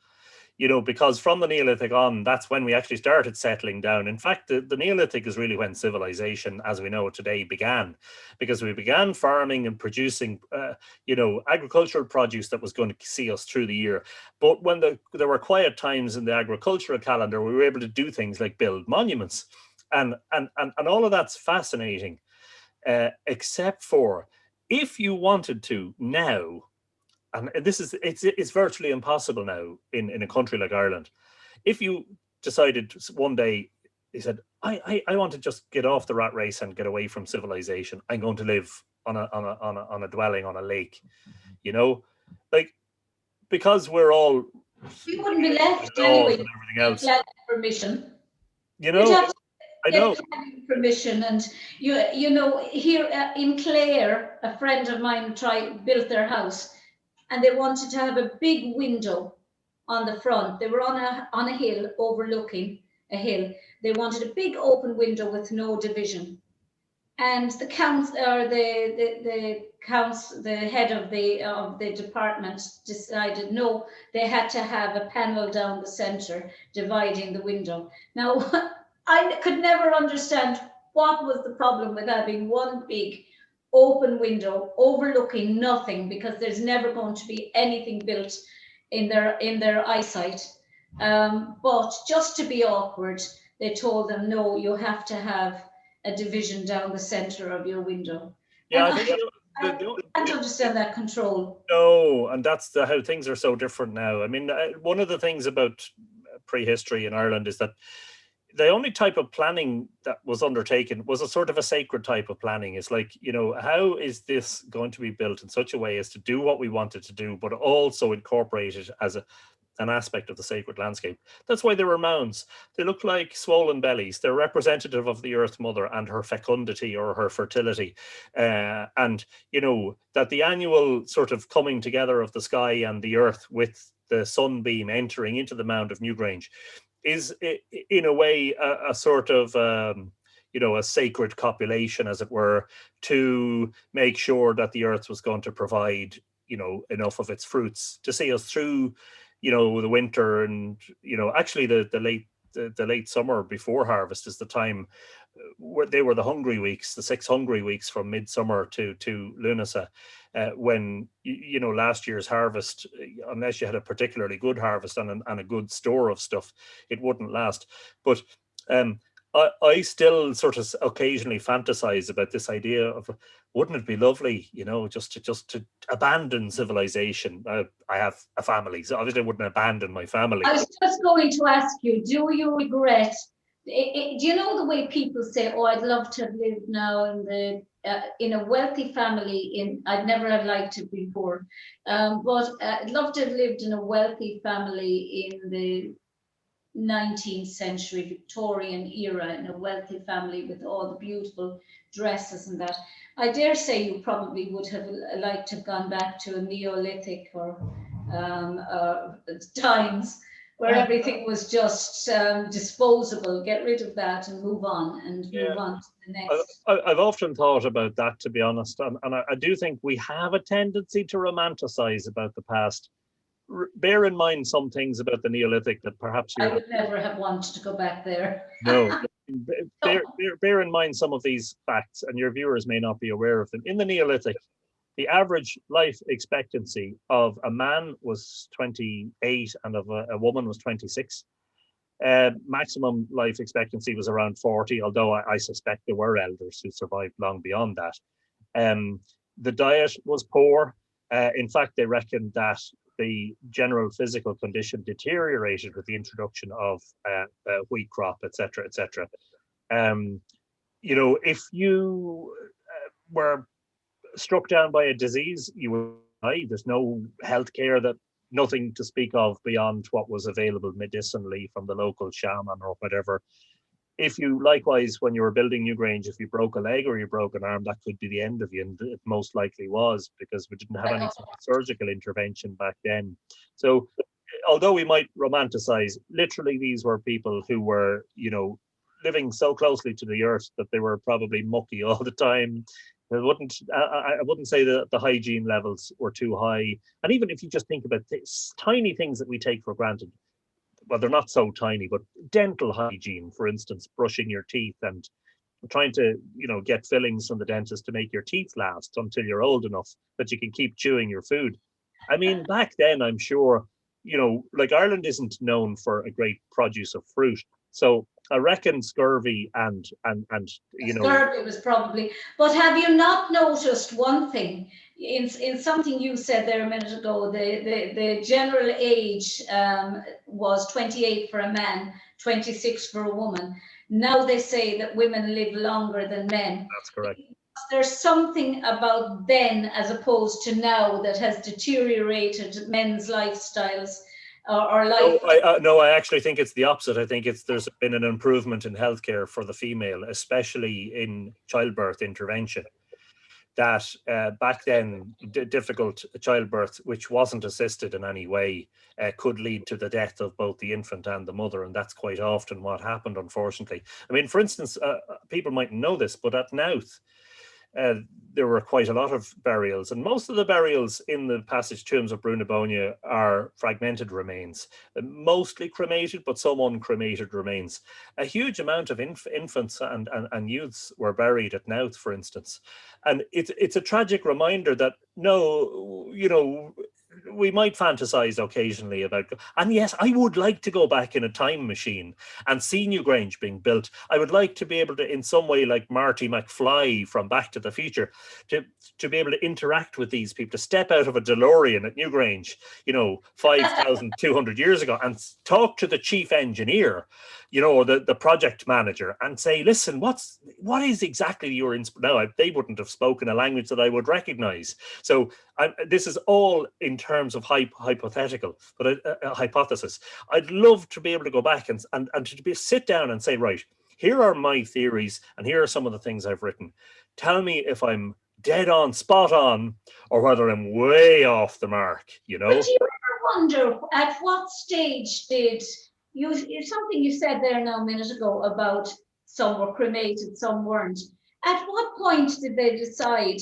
[SPEAKER 2] you know, because from the Neolithic on, that's when we actually started settling down. In fact, the Neolithic is really when civilization as we know it today began, because we began farming and producing, you know, agricultural produce that was going to see us through the year. But when there were quiet times in the agricultural calendar, we were able to do things like build monuments. And all of that's fascinating, except for if you wanted to now, and it's virtually impossible now in a country like Ireland. If you decided one day, he said, I want to just get off the rat race and get away from civilization. I'm going to live on a dwelling on a lake, you know, like, because we're all
[SPEAKER 1] You wouldn't be left
[SPEAKER 2] laws
[SPEAKER 1] anyway.
[SPEAKER 2] and everything else,
[SPEAKER 1] Permission.
[SPEAKER 2] you
[SPEAKER 1] You'd
[SPEAKER 2] know.
[SPEAKER 1] have to
[SPEAKER 2] I
[SPEAKER 1] get
[SPEAKER 2] know.
[SPEAKER 1] planning permission, and you know, here in Clare, a friend of mine built their house, and they wanted to have a big window on the front. They were on a hill overlooking a hill. They wanted a big open window with no division. And the council, or the head of the department decided no, they had to have a panel down the center dividing the window. Now, I could never understand what was the problem with having one big open window overlooking nothing, because there's never going to be anything built in their eyesight. But just to be awkward, they told them, no, you have to have a division down the center of your window.
[SPEAKER 2] Yeah,
[SPEAKER 1] And
[SPEAKER 2] I think
[SPEAKER 1] I can't understand that control.
[SPEAKER 2] no, and that's how things are so different now. I mean, one of the things about prehistory in Ireland is that the only type of planning that was undertaken was a sort of a sacred type of planning. It's like, you know, how is this going to be built in such a way as to do what we wanted to do, but also incorporate it as an aspect of the sacred landscape. That's why there were mounds. They look like swollen bellies. They're representative of the Earth Mother and her fecundity or her fertility. And, you know, that the annual sort of coming together of the sky and the earth with the sunbeam entering into the mound of Newgrange is, in a way, a sort of, you know, a sacred copulation, as it were, to make sure that the earth was going to provide, you know, enough of its fruits to see us through, you know, the winter. And, you know, actually the late summer before harvest is the time where they were the hungry weeks, the 6 hungry weeks from midsummer to Lunasa, when, you know, last year's harvest, unless you had a particularly good harvest and a good store of stuff, it wouldn't last. But I still sort of occasionally fantasize about this idea of, wouldn't it be lovely, you know, just to abandon civilization? I have a family, so obviously I wouldn't abandon my family.
[SPEAKER 1] I was just going to ask you, do you regret? Do you know the way people say, "Oh, I'd love to have lived now in a wealthy family"? I'd never have liked to be poor, but I'd love to have lived in a wealthy family in the 19th century Victorian era in a wealthy family with all the beautiful dresses and that. I dare say you probably would have liked to have gone back to a Neolithic or times where
[SPEAKER 2] Yeah,
[SPEAKER 1] everything was just disposable. Get rid of that and move on
[SPEAKER 2] yeah.
[SPEAKER 1] to the next.
[SPEAKER 2] I've often thought about that, to be honest, and I do think we have a tendency to romanticize about the past. Bear in mind some things about the Neolithic that perhaps
[SPEAKER 1] I
[SPEAKER 2] you're
[SPEAKER 1] would never have wanted to go back there.
[SPEAKER 2] no. Bear in mind some of these facts, and your viewers may not be aware of them. In the Neolithic, the average life expectancy of a man was 28 and of a woman was 26. Maximum life expectancy was around 40, although I suspect there were elders who survived long beyond that. The diet was poor. In fact, they reckoned that the general physical condition deteriorated with the introduction of wheat crop, etc., etc. If you were struck down by a disease, you would die. There's no healthcare, that nothing to speak of beyond what was available medicinally from the local shaman or whatever. If you likewise, when you were building Newgrange, if you broke a leg or you broke an arm, that could be the end of you, and it most likely was, because we didn't have any sort of surgical intervention back then. So although we might romanticize, literally these were people who were, living so closely to the earth that they were probably mucky all the time. I wouldn't say that the hygiene levels were too high. And even if you just think about this, tiny things that we take for granted, well, they're not so tiny, but dental hygiene, for instance, brushing your teeth and trying to, get fillings from the dentist to make your teeth last until you're old enough that you can keep chewing your food. I mean, back then, I'm sure, like Ireland isn't known for a great produce of fruit. So I reckon scurvy and
[SPEAKER 1] Scurvy was probably, but have you not noticed one thing in something you said there a minute ago? The general age was 28 for a man, 26 for a woman. Now they say that women live longer than men.
[SPEAKER 2] That's correct.
[SPEAKER 1] There's something about then as opposed to now that has deteriorated men's lifestyles.
[SPEAKER 2] No, I actually think it's the opposite. I think there's been an improvement in healthcare for the female, especially in childbirth intervention. That back then, difficult childbirth, which wasn't assisted in any way, could lead to the death of both the infant and the mother, and that's quite often what happened, unfortunately. I mean, for instance, people mightn't know this, but at Knowth, there were quite a lot of burials, and most of the burials in the passage tombs of Brunabonia are fragmented remains, mostly cremated, but some uncremated remains. A huge amount of infants and youths were buried at Knowth, for instance. And it's a tragic reminder that, no, we might fantasize occasionally about, and yes, I would like to go back in a time machine and see Newgrange being built. I would like to be able to, in some way, like Marty McFly from Back to the Future, to be able to interact with these people, to step out of a DeLorean at Newgrange, 5,200 years ago, and talk to the chief engineer, or the project manager, and say, listen, what is exactly your now? They wouldn't have spoken a language that I would recognize. So this is all in terms of hypothetical, but a hypothesis. I'd love to be able to go back and to sit down and say, right, here are my theories, and here are some of the things I've written. Tell me if I'm dead on, spot on, or whether I'm way off the mark,
[SPEAKER 1] But do you ever wonder at what stage did something you said there now a minute ago about some were cremated, some weren't. At what point did they decide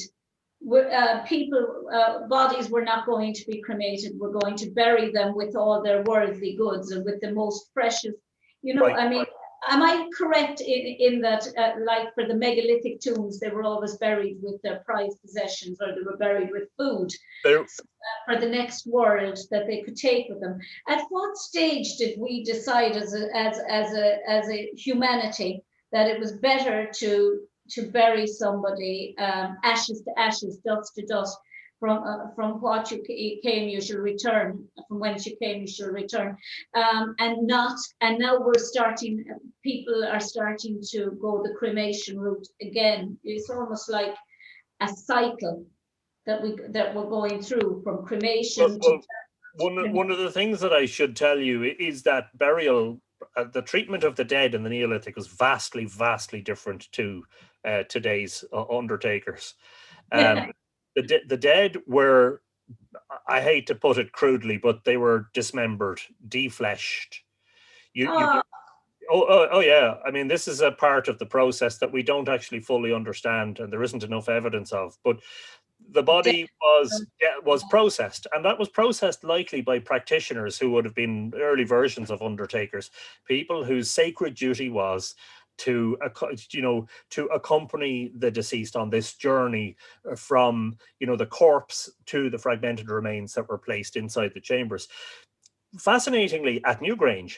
[SPEAKER 1] bodies were not going to be cremated, we're going to bury them with all their worldly goods and with the most precious,
[SPEAKER 2] Right.
[SPEAKER 1] I mean, am I correct in that, like for the megalithic tombs, they were always buried with their prized possessions, or they were buried with food for the next world that they could take with them? At what stage did we decide as a humanity that it was better to bury somebody ashes to ashes, dust to dust? From what you came, you shall return. From whence you came, you shall return. And now people are starting to go the cremation route again. It's almost like a cycle that we're going through from cremation to.
[SPEAKER 2] One of the things that I should tell you is that burial the treatment of the dead in the Neolithic was vastly, vastly different to today's undertakers. The dead were, I hate to put it crudely, but they were dismembered, defleshed. Oh yeah. I mean, this is a part of the process that we don't actually fully understand, and there isn't enough evidence of. But the body was processed, and that was processed likely by practitioners who would have been early versions of undertakers, people whose sacred duty was to accompany the deceased on this journey from the corpse to the fragmented remains that were placed inside the chambers. Fascinatingly, at Newgrange,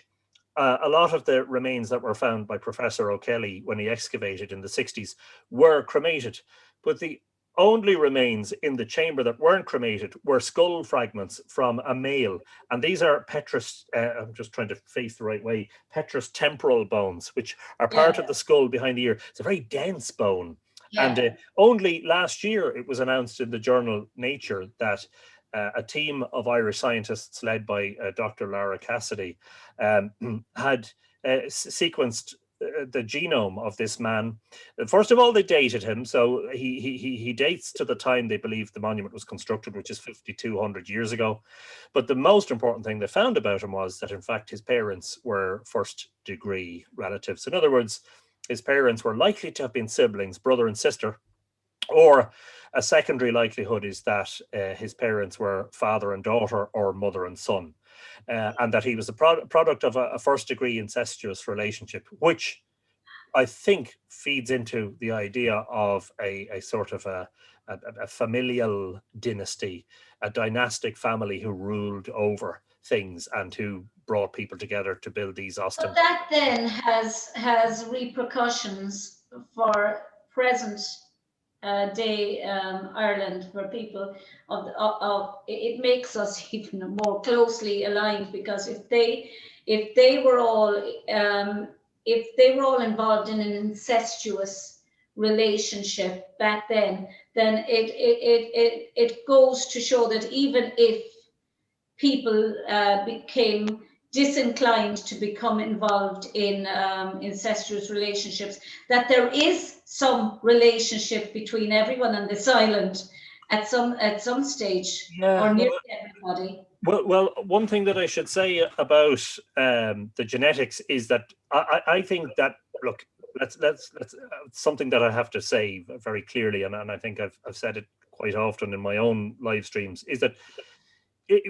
[SPEAKER 2] a lot of the remains that were found by Professor O'Kelly when he excavated in the 60s were cremated, but the only remains in the chamber that weren't cremated were skull fragments from a male, and these are petrous, I'm just trying to face the right way, petrous temporal bones, which are part of the skull behind the ear. It's a very dense bone. And only last year it was announced in the journal Nature that a team of Irish scientists led by Dr. Lara Cassidy had sequenced the genome of this man. First of all, they dated him, so he dates to the time they believe the monument was constructed, which is 5,200 years ago. But the most important thing they found about him was that, in fact, his parents were first-degree relatives. In other words, his parents were likely to have been siblings, brother and sister, or a secondary likelihood is that his parents were father and daughter or mother and son, and that he was a product of a first-degree incestuous relationship, which I think feeds into the idea of a sort of a familial dynasty, a dynastic family who ruled over things and who brought people together to build these
[SPEAKER 1] But that then has repercussions for present day Ireland, for people of it makes us even more closely aligned, because if they were all involved in an incestuous relationship back then it goes to show that even if people became disinclined to become involved in incestuous relationships, that there is some relationship between everyone on this island at some stage, or nearly everybody.
[SPEAKER 2] Well, one thing that I should say about the genetics is that I think that, look, that's something that I have to say very clearly, and I think I've said it quite often in my own live streams, is that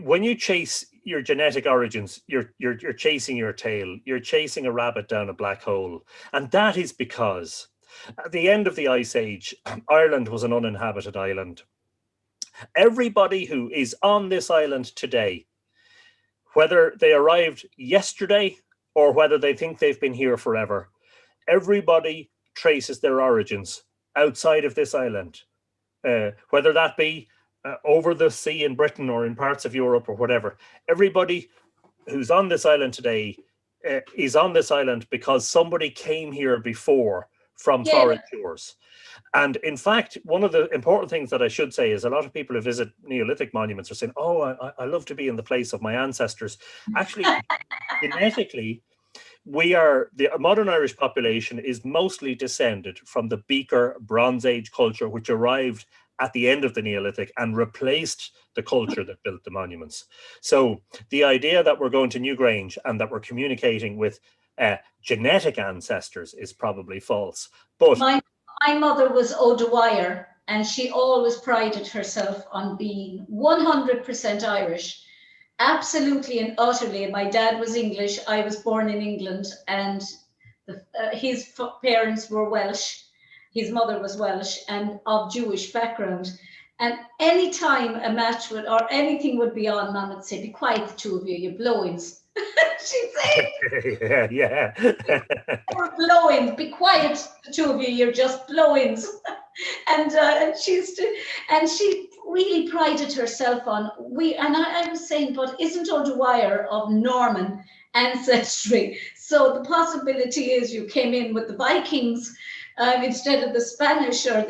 [SPEAKER 2] when you chase your genetic origins, you're chasing your tail. You're chasing a rabbit down a black hole, and that is because at the end of the Ice Age, Ireland was an uninhabited island. Everybody who is on this island today, whether they arrived yesterday or whether they think they've been here forever, everybody traces their origins outside of this island, whether that be over the sea in Britain or in parts of Europe or whatever. Everybody who's on this island today is on this island because somebody came here before from foreign shores. And in fact, one of the important things that I should say is a lot of people who visit Neolithic monuments are saying, oh, I love to be in the place of my ancestors. Actually, genetically, the modern Irish population is mostly descended from the Beaker Bronze Age culture, which arrived at the end of the Neolithic and replaced the culture that built the monuments. So the idea that we're going to Newgrange and that we're communicating with genetic ancestors is probably false. But
[SPEAKER 1] my mother was O'Dwyer, and she always prided herself on being 100% Irish. Absolutely and utterly. My dad was English. I was born in England, and his parents were Welsh. His mother was Welsh and of Jewish background. And any time a match would or anything would be on, Mum would say, "Be quiet, the two of you, you're blow-ins." She'd say,
[SPEAKER 2] yeah.
[SPEAKER 1] "You're blow-ins. Be quiet, the two of you, you're just blow-ins." And she really prided herself on I was saying, but isn't O'Dwyer of Norman ancestry? So the possibility is you came in with the Vikings instead of the Spanish, or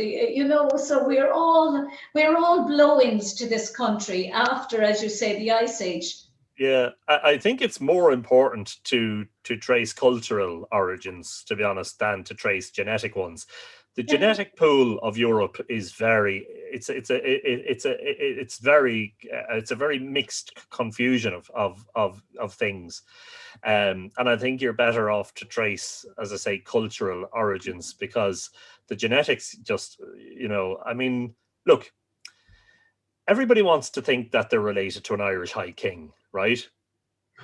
[SPEAKER 1] so we're all blow-ins to this country after, as you say, the Ice Age.
[SPEAKER 2] Yeah, I think it's more important to trace cultural origins, to be honest, than to trace genetic ones. The
[SPEAKER 1] Yeah.
[SPEAKER 2] genetic pool of Europe is very it's a very mixed confusion of things, and I think you're better off to trace, as I say, cultural origins, because the genetics just, I mean, look, everybody wants to think that they're related to an Irish high king, right?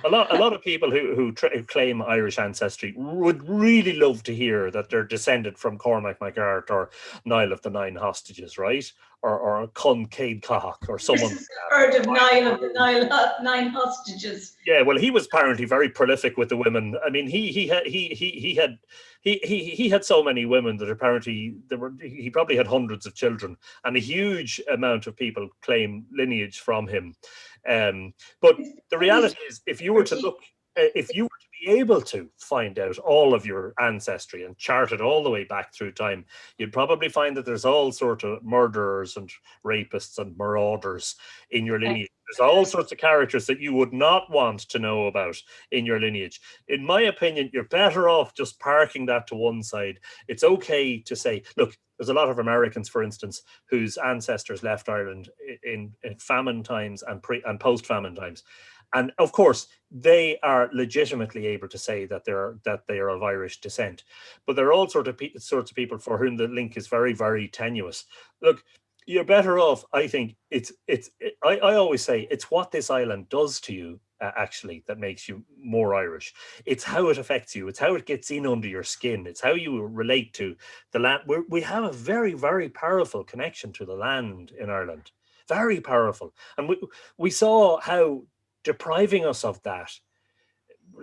[SPEAKER 2] A lot of people who claim Irish ancestry would really love to hear that they're descended from Cormac MacArt or Niall of the Nine Hostages, right? Or Con Céad Clach or someone like
[SPEAKER 1] Versus heard of
[SPEAKER 2] that.
[SPEAKER 1] Niall of the Nine Hostages.
[SPEAKER 2] Yeah, well, he was apparently very prolific with the women. I mean, he had so many women that apparently he probably had hundreds of children, and a huge amount of people claim lineage from him. But the reality is, if you were to look, if you were to be able to find out all of your ancestry and chart it all the way back through time, you'd probably find that there's all sort of murderers and rapists and marauders in your lineage. There's all sorts of characters that you would not want to know about in your lineage. In my opinion, you're better off just parking that to one side. It's okay to say, look, there's a lot of Americans, for instance, whose ancestors left Ireland in famine times and post-famine times. And of course, they are legitimately able to say that they are of Irish descent. But there are all sorts of people for whom the link is very, very tenuous. Look, you're better off. I think I always say it's what this island does to you, actually, that makes you more Irish. It's how it affects you. It's how it gets in under your skin. It's how you relate to the land. We have a very, very powerful connection to the land in Ireland, very powerful, and we saw how depriving us of that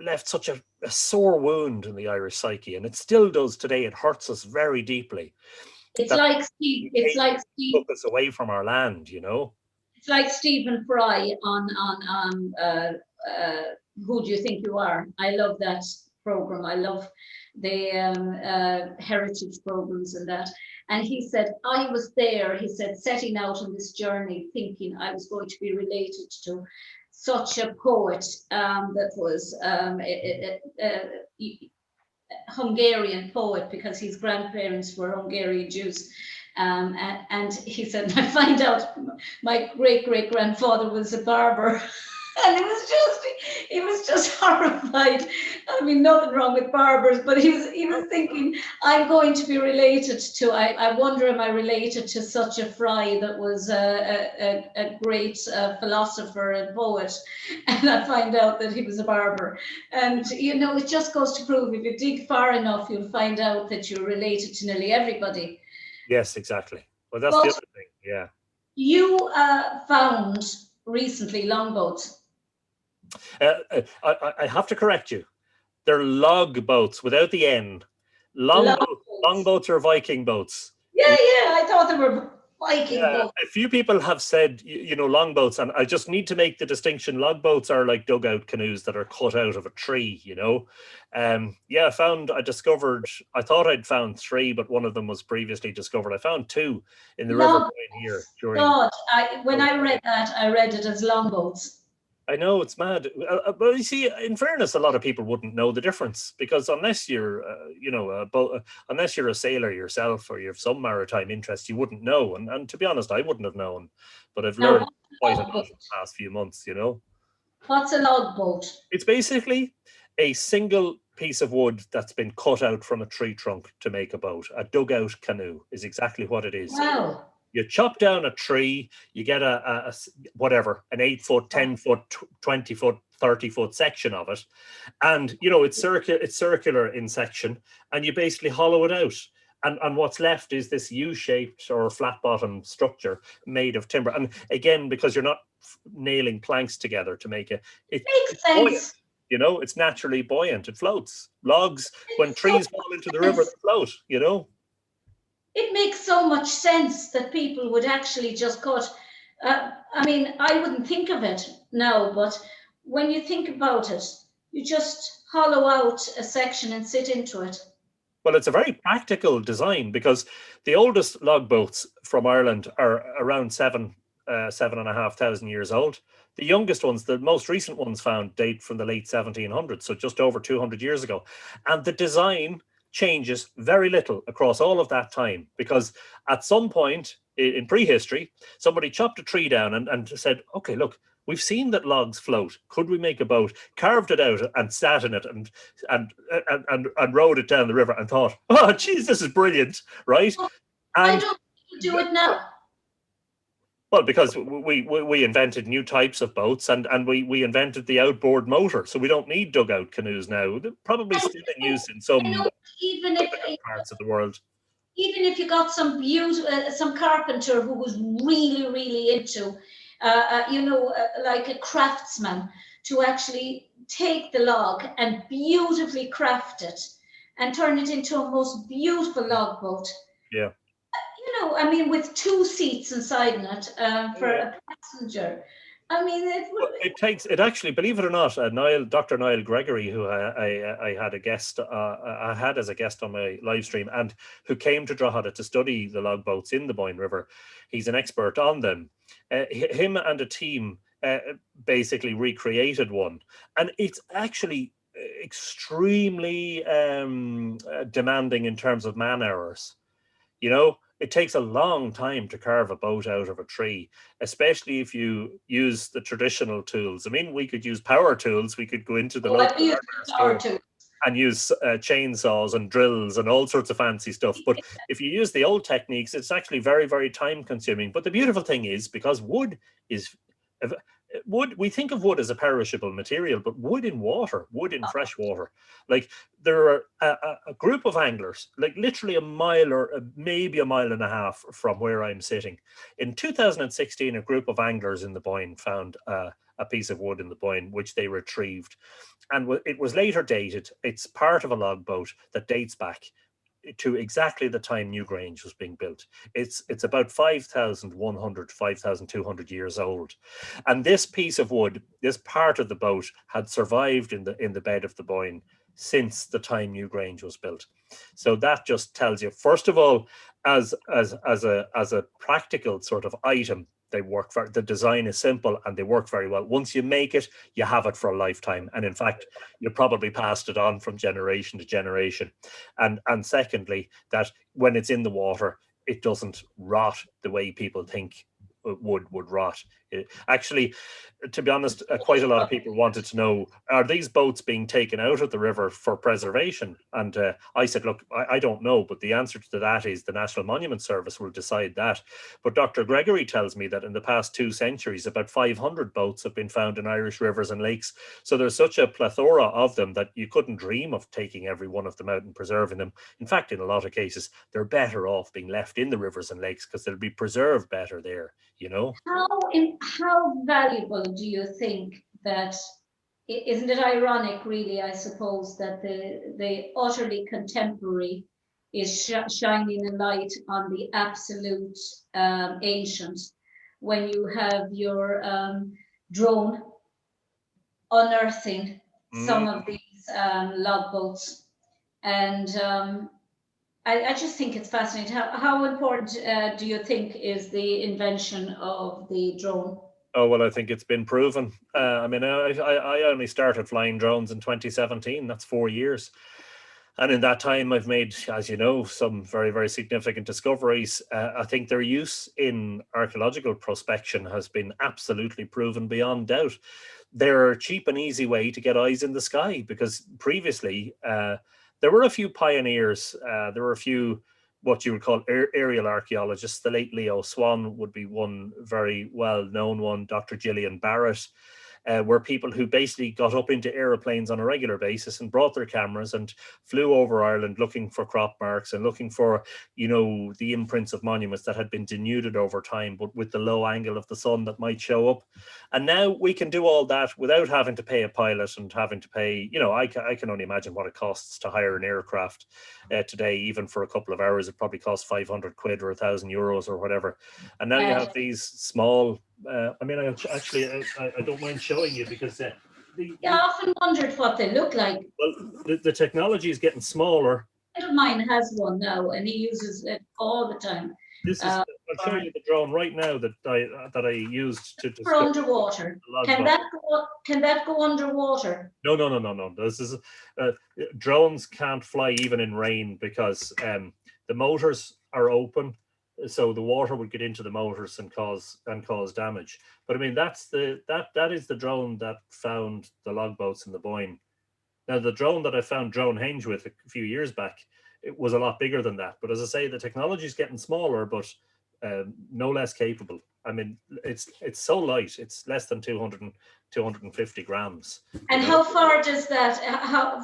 [SPEAKER 2] left such a sore wound in the Irish psyche, and it still does today. It hurts us very deeply.
[SPEAKER 1] It's
[SPEAKER 2] That
[SPEAKER 1] like Steve. It's like Steve.
[SPEAKER 2] took us away from our land,
[SPEAKER 1] It's like Stephen Fry on Who Do You Think You Are? I love that program. I love the heritage programs and that. And he said, I was there, he said, setting out on this journey, thinking I was going to be related to such a poet that was Hungarian poet, because his grandparents were Hungarian Jews. And he said, I find out my great grandfather was a barber. And he was just horrified. I mean, nothing wrong with barbers, but he was thinking, I'm going to be related to. I wonder, am I related to such a Fry that was a great philosopher and poet? And I find out that he was a barber. And it just goes to prove, if you dig far enough, you'll find out that you're related to nearly everybody.
[SPEAKER 2] Yes, exactly. Well, that's the other thing. Yeah.
[SPEAKER 1] You found recently longboats.
[SPEAKER 2] I have to correct you. They're log boats without the N. Longboats are Viking boats.
[SPEAKER 1] Yeah, I thought they were Viking boats.
[SPEAKER 2] A few people have said, longboats, and I just need to make the distinction. Longboats are like dugout canoes that are cut out of a tree, I thought I'd found 3, but one of them was previously discovered. I found 2 in the river here.
[SPEAKER 1] God, when I read that, I read it as longboats.
[SPEAKER 2] I know, it's mad, but you see, in fairness, a lot of people wouldn't know the difference, because unless you're, unless you're a sailor yourself or you have some maritime interest, you wouldn't know. And to be honest, I wouldn't have known, but I've learned quite a lot in the past few months.
[SPEAKER 1] What's a logboat?
[SPEAKER 2] It's basically a single piece of wood that's been cut out from a tree trunk to make a boat. A dugout canoe is exactly what it is.
[SPEAKER 1] Wow.
[SPEAKER 2] You chop down a tree, you get an 8-foot, 10-foot, 20-foot, 30-foot section of it. And, it's circular in section, and you basically hollow it out. And what's left is this U-shaped or flat-bottom structure made of timber. And again, because you're not nailing planks together to make it.
[SPEAKER 1] Makes sense.
[SPEAKER 2] Buoyant, it's naturally buoyant. It floats. Logs, when trees fall into the river, they float,
[SPEAKER 1] It makes so much sense that people would actually just cut. I wouldn't think of it now, but when you think about it, you just hollow out a section and sit into it.
[SPEAKER 2] Well, it's a very practical design, because the oldest log boats from Ireland are around 7,500 years old. The youngest ones, the most recent ones found, date from the late 1700s, so just over 200 years ago. And the design changes very little across all of that time, because at some point in prehistory, somebody chopped a tree down and said, okay, look, we've seen that logs float. Could we make a boat? Carved it out and sat in it and rowed it down the river and thought, oh, geez, this is brilliant, right?
[SPEAKER 1] Why
[SPEAKER 2] And
[SPEAKER 1] don't you do it now?
[SPEAKER 2] well, because we invented new types of boats, and we invented the outboard motor, so we don't need dugout canoes now. They're probably still in use in some
[SPEAKER 1] I know, even if
[SPEAKER 2] parts of the world.
[SPEAKER 1] even if you got some some carpenter who was really into, like a craftsman, to actually take the log and beautifully craft it and turn it into a most beautiful log boat.
[SPEAKER 2] Yeah.
[SPEAKER 1] I mean, with 2 seats inside it for a passenger. I mean,
[SPEAKER 2] it takes it actually, believe it or not, Dr. Niall Gregory, who I had I had as a guest on my live stream, and who came to Drogheda to study the log boats in the Boyne River. He's an expert on them. Him and a team basically recreated one, and it's actually extremely demanding in terms of man hours. It takes a long time to carve a boat out of a tree, especially if you use the traditional tools. I mean, we could use power tools. We could go into the local hardware store and use chainsaws and drills and all sorts of fancy stuff. But if you use the old techniques, it's actually very, very time consuming. But the beautiful thing is, because wood, we think of wood as a perishable material, but wood in water, wood in fresh water, like there are a group of anglers, like literally a mile or maybe a mile and a half from where I'm sitting. In 2016, a group of anglers in the Boyne found a piece of wood in the Boyne, which they retrieved. And it was later dated. It's part of a log boat that dates back to exactly the time Newgrange was being built. It's about 5,100, 5,200 years old. And this piece of wood, this part of the boat, had survived in the bed of the Boyne since the time Newgrange was built. So that just tells you, first of all, as a practical sort of item, they work the design is simple and they work very well. Once you make it, you have it for a lifetime. And in fact, you probably passed it on from generation to generation. And secondly, that when it's in the water, it doesn't rot the way people think would rot. Actually, to be honest, quite a lot of people wanted to know, are these boats being taken out of the river for preservation? And I said, look, I don't know, but the answer to that is the National Monument Service will decide that. But Dr. Gregory tells me that in the past 2 centuries, about 500 boats have been found in Irish rivers and lakes. So there's such a plethora of them that you couldn't dream of taking every one of them out and preserving them. In fact, in a lot of cases, they're better off being left in the rivers and lakes because they'll be preserved better there,
[SPEAKER 1] How valuable do you think that, isn't it ironic really, I suppose, that the utterly contemporary is shining a light on the absolute ancient, when you have your drone unearthing some of these log boats. And I just think it's fascinating. How important do you think is the invention of the drone?
[SPEAKER 2] Oh, well, I think it's been proven. I mean, I only started flying drones in 2017. That's 4 years. And in that time, I've made, as you know, some very, very significant discoveries. I think their use in archaeological prospection has been absolutely proven beyond doubt. They're a cheap and easy way to get eyes in the sky, because previously there were a few pioneers. There were a few what you would call aerial archaeologists. The late Leo Swan would be one very well-known one. Dr. Gillian Barrett were people who basically got up into aeroplanes on a regular basis and brought their cameras and flew over Ireland looking for crop marks and looking for, the imprints of monuments that had been denuded over time, but with the low angle of the sun that might show up. And now we can do all that without having to pay a pilot and having to pay, I can only imagine what it costs to hire an aircraft today. Even for a couple of hours, it probably costs 500 quid or €1,000 or whatever. And now you have these small, I don't mind showing you, because I
[SPEAKER 1] often wondered what they look like.
[SPEAKER 2] Well, the technology is getting smaller.
[SPEAKER 1] A friend of mine has one now, and he uses it all the time.
[SPEAKER 2] This is. I'll show you the drone right now that I used to
[SPEAKER 1] For
[SPEAKER 2] discover
[SPEAKER 1] underwater.
[SPEAKER 2] the
[SPEAKER 1] Can
[SPEAKER 2] logbook.
[SPEAKER 1] that go underwater?
[SPEAKER 2] No. This is drones can't fly even in rain because the motors are open, so the water would get into the motors and cause damage. But I mean, that is the drone that found the logboats in the Boyne. Now, the drone that I found Drone Henge with a few years back, it was a lot bigger than that. But as I say, the technology is getting smaller, but no less capable. I mean, it's so light; it's less than 250 grams.
[SPEAKER 1] And how far does that?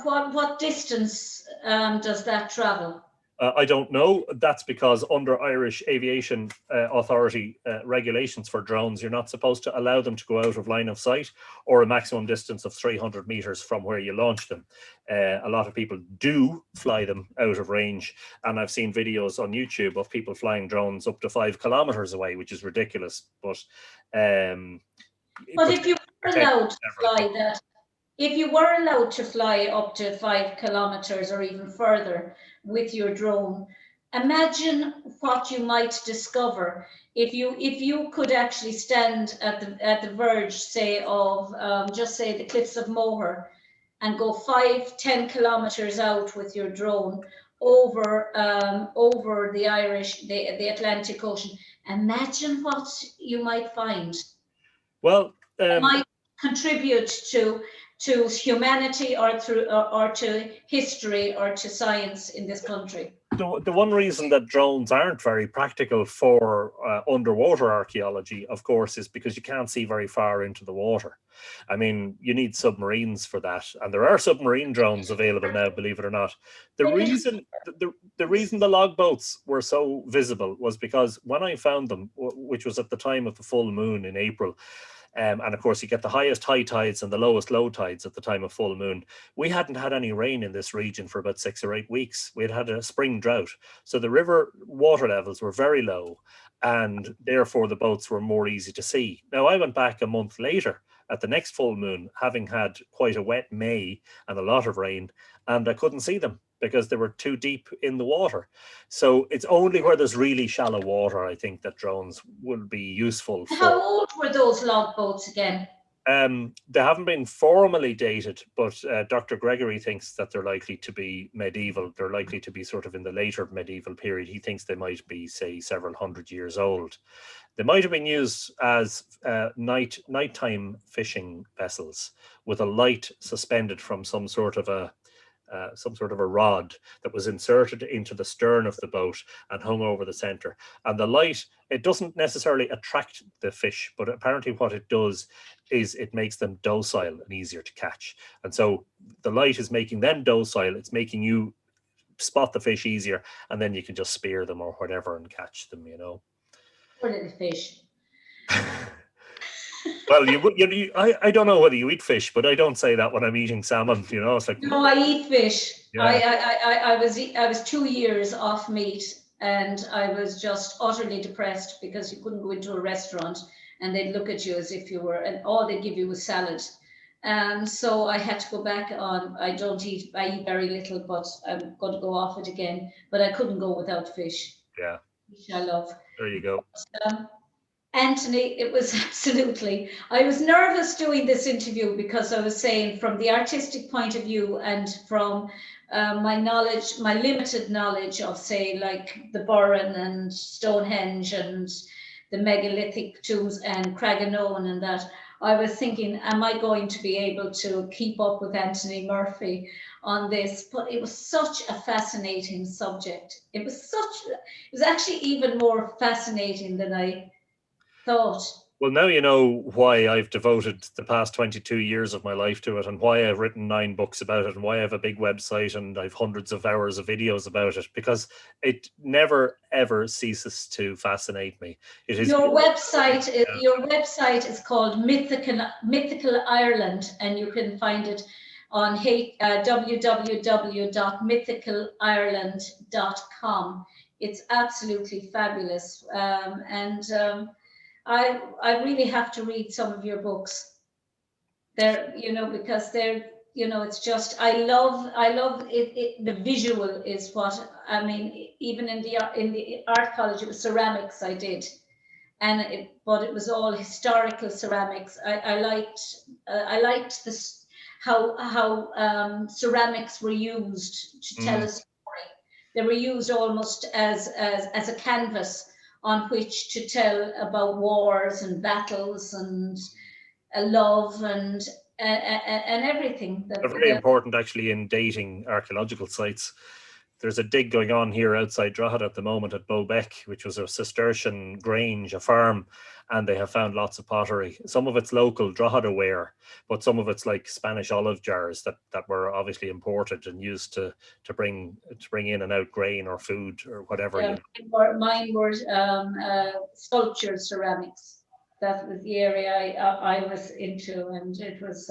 [SPEAKER 1] What distance does that travel?
[SPEAKER 2] I don't know. That's because under Irish Aviation Authority regulations for drones, you're not supposed to allow them to go out of line of sight or a maximum distance of 300 meters from where you launch them. A lot of people do fly them out of range, and I've seen videos on YouTube of people flying drones up to 5 kilometers away, which is ridiculous. But
[SPEAKER 1] if you were allowed to fly that, if you were allowed to fly up to 5 kilometers or even further with your drone, imagine what you might discover if you could actually stand at the verge, say, of just say the cliffs of Moher, and go 5-10 kilometers out with your drone over the Atlantic Ocean. Imagine what you might find.
[SPEAKER 2] Well,
[SPEAKER 1] might contribute to humanity or to history or to science in this country.
[SPEAKER 2] The one reason that drones aren't very practical for underwater archaeology, of course, is because you can't see very far into the water. I mean, you need submarines for that, and there are submarine drones available now, believe it or not. The reason the logboats were so visible was because when I found them, which was at the time of the full moon in April, and of course, you get the highest high tides and the lowest low tides at the time of full moon. We hadn't had any rain in this region for about 6 or 8 weeks. We had had a spring drought. So the river water levels were very low, and therefore the boats were more easy to see. Now, I went back a month later at the next full moon, having had quite a wet May and a lot of rain, and I couldn't see them because they were too deep in the water. So it's only where there's really shallow water, I think, that drones will be useful.
[SPEAKER 1] How old were those logboats again?
[SPEAKER 2] They haven't been formally dated, but Dr. Gregory thinks that they're likely to be medieval. They're likely to be sort of in the later medieval period. He thinks they might be, say, several hundred years old. They might have been used as nighttime fishing vessels with a light suspended from some sort of a rod that was inserted into the stern of the boat and hung over the center. And the light, it doesn't necessarily attract the fish, but apparently what it does is it makes them docile and easier to catch. And so the light is making them docile. It's making you spot the fish easier, and then you can just spear them or whatever and catch them, you know.
[SPEAKER 1] Poor little fish.
[SPEAKER 2] Well, I don't know whether you eat fish, but I don't say that when I'm eating salmon. You know, it's like,
[SPEAKER 1] no, I eat fish.
[SPEAKER 2] Yeah.
[SPEAKER 1] I was 2 years off meat, and I was just utterly depressed because you couldn't go into a restaurant and they'd look at you as if you were, and all they'd give you was salad. So I had to go back on. I eat very little, but I'm going to go off it again. But I couldn't go without fish.
[SPEAKER 2] Yeah,
[SPEAKER 1] Which I love.
[SPEAKER 2] There you go.
[SPEAKER 1] Anthony, it was absolutely, I was nervous doing this interview because I was saying from the artistic point of view and from my limited knowledge of, say, like the Burren and Stonehenge and the megalithic tombs and Cragganone and that, I was thinking, am I going to be able to keep up with Anthony Murphy on this? But it was such a fascinating subject. It was actually even more fascinating than I thought.
[SPEAKER 2] Well, now you know why I've devoted the past 22 years of my life to it, and why I've written 9 books about it, and why I have a big website and I've hundreds of hours of videos about it, because it never ever ceases to fascinate me. It is
[SPEAKER 1] your website is called Mythical Ireland, and you can find it on www.mythicalireland.com. It's absolutely fabulous, I really have to read some of your books. Because they're it's just, I love it. The visual is what, I mean, even in the art college, it was ceramics I did. But it was all historical ceramics. I liked this, how ceramics were used to tell a story. They were used almost as a canvas on which to tell about wars and battles and love and everything.
[SPEAKER 2] They're very important actually in dating archaeological sites. There's a dig going on here outside Drogheda at the moment at Bowbeck, which was a Cistercian grange, a farm, and they have found lots of pottery. Some of it's local Drogheda ware, but some of it's like Spanish olive jars that were obviously imported and used to bring in and out grain or food or whatever.
[SPEAKER 1] Yeah, mine were sculptured ceramics. That was the area I was into, and it was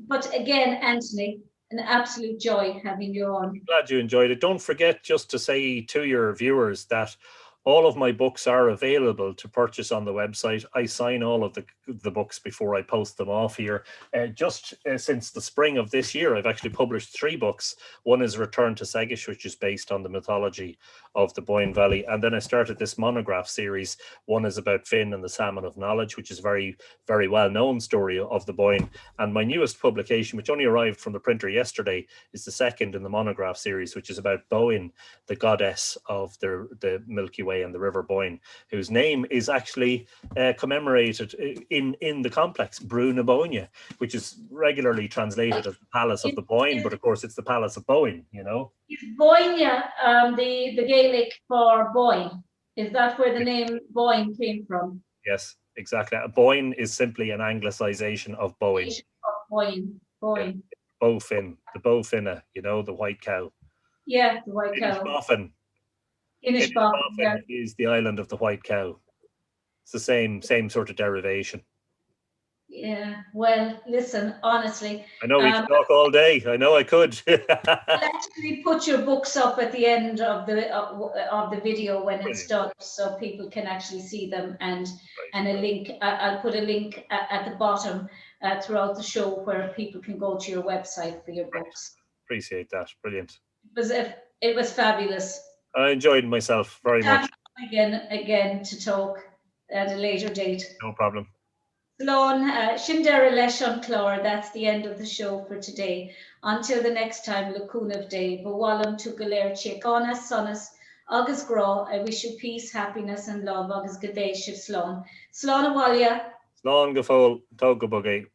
[SPEAKER 1] but again, Anthony, an absolute joy having you on.
[SPEAKER 2] Glad you enjoyed it. Don't forget just to say to your viewers that all of my books are available to purchase on the website. I sign all of the books before I post them off here. Since the spring of this year, I've actually published 3 books. One is Return to Segish, which is based on the mythology of the Boyne Valley. And then I started this monograph series. One is about Finn and the Salmon of Knowledge, which is a very, very well-known story of the Boyne. And my newest publication, which only arrived from the printer yesterday, is the second in the monograph series, which is about Boyne, the goddess of the Milky Way and the River Boyne, whose name is actually commemorated in the complex Brú na Bóinne, which is regularly translated as the Palace of the Boyne, but of course it's the Palace of Boyne,
[SPEAKER 1] Is Boyne the Gaelic for Boyne? Is that where the name Boyne came from?
[SPEAKER 2] Yes, exactly. Boyne is simply an anglicisation of Boyne.
[SPEAKER 1] Boyne.
[SPEAKER 2] Yeah. Bowfin, the Bowfinna, the white cow.
[SPEAKER 1] Yeah, the white cow.
[SPEAKER 2] Inishbofin is the island of the white cow. It's the same sort of derivation.
[SPEAKER 1] Yeah, well, listen, honestly.
[SPEAKER 2] I know we could talk all day. I know I could.
[SPEAKER 1] I'll actually put your books up at the end of the video when it's done, so people can actually see them, and a link. I'll put a link at the bottom throughout the show where people can go to your website for your books.
[SPEAKER 2] Appreciate that. Brilliant.
[SPEAKER 1] It was fabulous.
[SPEAKER 2] I enjoyed myself very much.
[SPEAKER 1] Again to talk at a later date.
[SPEAKER 2] No problem.
[SPEAKER 1] Slán, Shindera Leshon Clare, that's the end of the show for today. Until the next time, Lacuna Day, Bawalam Tugaler Chekana Sonas, August Gra, I wish you peace, happiness, and love, August Gaday Shiv Slán. Slán Awalia.
[SPEAKER 2] Slán Gafol, Togabugay.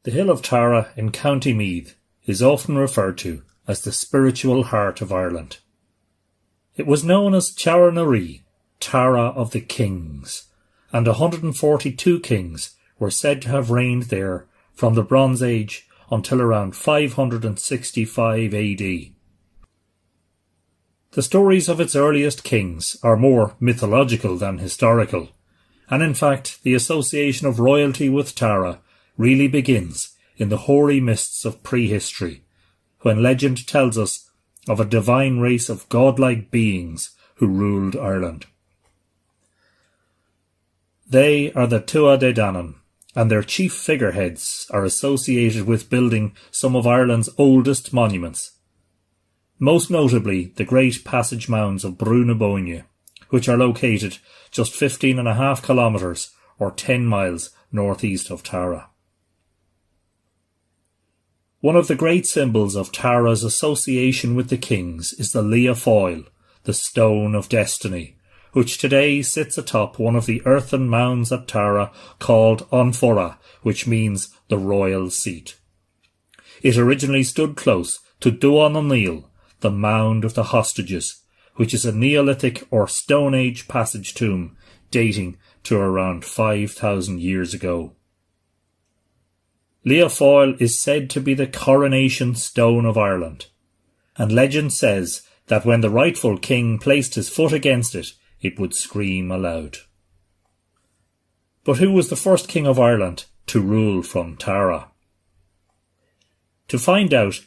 [SPEAKER 2] The hill of Tara in County Meath is often referred to as the spiritual heart of Ireland. It was known as Charanaree, Tara of the Kings, and 142 kings were said to have reigned there from the Bronze Age until around 565 AD. The stories of its earliest kings are more mythological than historical, and in fact the association of royalty with Tara really begins in the hoary mists of prehistory, when legend tells us of a divine race of godlike beings who ruled Ireland. They are the Tuatha De Danann, and their chief figureheads are associated with building some of Ireland's oldest monuments, most notably the great passage mounds of Brú na Bóinne, which are located just 15.5 kilometres or 10 miles northeast of Tara. One of the great symbols of Tara's association with the kings is the Lia Foil, the Stone of Destiny,
[SPEAKER 3] which today sits atop one of the earthen mounds at Tara called Onfora, which means the royal seat. It originally stood close to Duan O'Neill, the mound of the hostages, which is a Neolithic or Stone Age passage tomb dating to around 5,000 years ago. Leofoil is said to be the coronation stone of Ireland, and legend says that when the rightful king placed his foot against it, it would scream aloud. But who was the first king of Ireland to rule from Tara? To find out,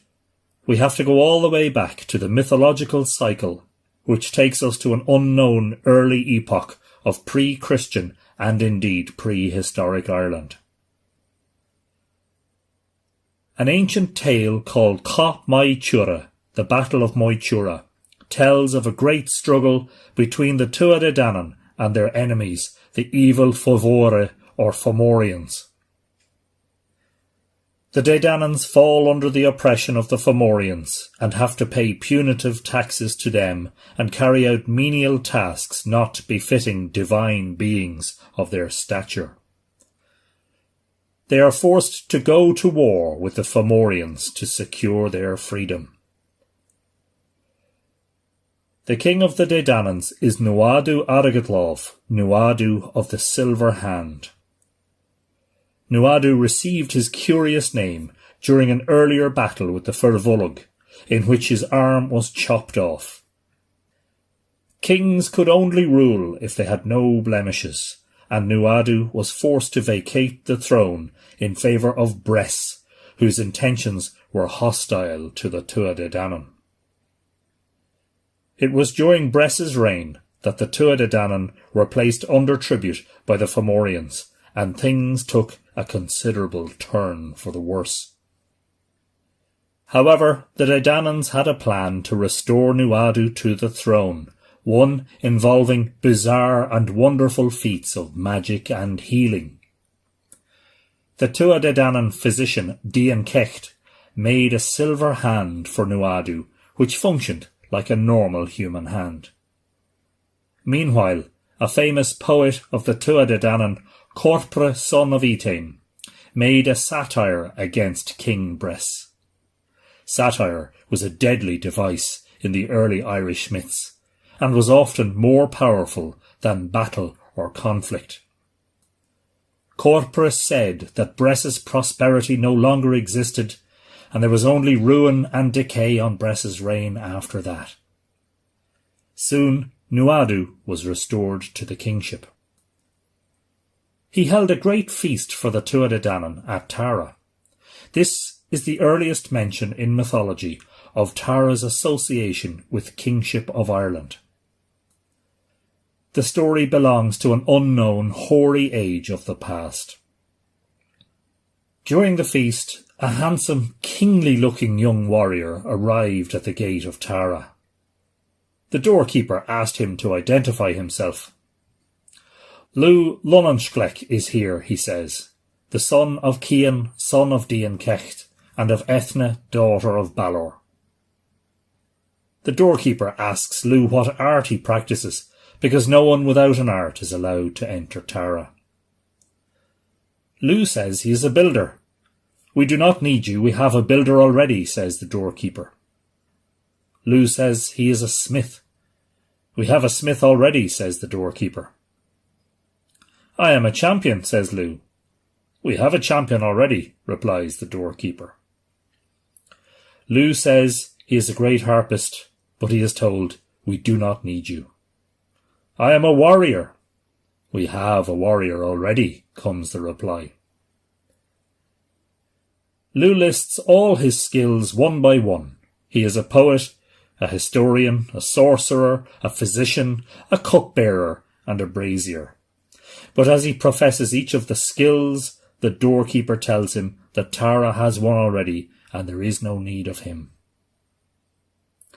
[SPEAKER 3] we have to go all the way back to the mythological cycle, which takes us to an unknown early epoch of pre-Christian and indeed prehistoric Ireland. An ancient tale called Ca Moitura, the Battle of Moitura, tells of a great struggle between the Tuatha De Danann and their enemies, the evil Fomore or Fomorians. The De Dananns fall under the oppression of the Fomorians and have to pay punitive taxes to them and carry out menial tasks not befitting divine beings of their stature. They are forced to go to war with the Fomorians to secure their freedom. The king of the De Dananns is Nuadu Aragatlov, Nuadu of the Silver Hand. Nuadu received his curious name during an earlier battle with the Firvulug, in which his arm was chopped off. Kings could only rule if they had no blemishes, and Nuadu was forced to vacate the throne in favour of Bress, whose intentions were hostile to the Tuatha De Danann. It was during Bress's reign that the Tuatha De Danann were placed under tribute by the Fomorians, and things took a considerable turn for the worse. However, the De Dananns had a plan to restore Nuadu to the throne, one involving bizarre and wonderful feats of magic and healing. The Tuatha De Danann physician Dian Cecht made a silver hand for Nuadu, which functioned like a normal human hand. Meanwhile, a famous poet of the Tuatha De Danann, Corpra son of Etain, made a satire against King Bress. Satire was a deadly device in the early Irish myths, and was often more powerful than battle or conflict. Corpra said that Bress's prosperity no longer existed, and there was only ruin and decay on Bress's reign after that. Soon Nuadu was restored to the kingship. He held a great feast for the Tuatha De Danann at Tara. This is the earliest mention in mythology of Tara's association with kingship of Ireland. The story belongs to an unknown hoary age of the past. During the feast, a handsome, kingly-looking young warrior arrived at the gate of Tara. The doorkeeper asked him to identify himself. Lou Lunanshclech is here, he says, the son of Cian, son of Dian Cecht, and of Ethna, daughter of Balor. The doorkeeper asks Lou what art he practices, because no one without an art is allowed to enter Tara. Lou says he is a builder. We do not need you, we have a builder already, says the doorkeeper. Lou says he is a smith. We have a smith already, says the doorkeeper. I am a champion, says Lou. We have a champion already, replies the doorkeeper. Lou says he is a great harpist, but he is told, we do not need you. I am a warrior. We have a warrior already, comes the reply. Lou lists all his skills one by one. He is a poet, a historian, a sorcerer, a physician, a cupbearer, and a brazier. But as he professes each of the skills, the doorkeeper tells him that Tara has one already, and there is no need of him.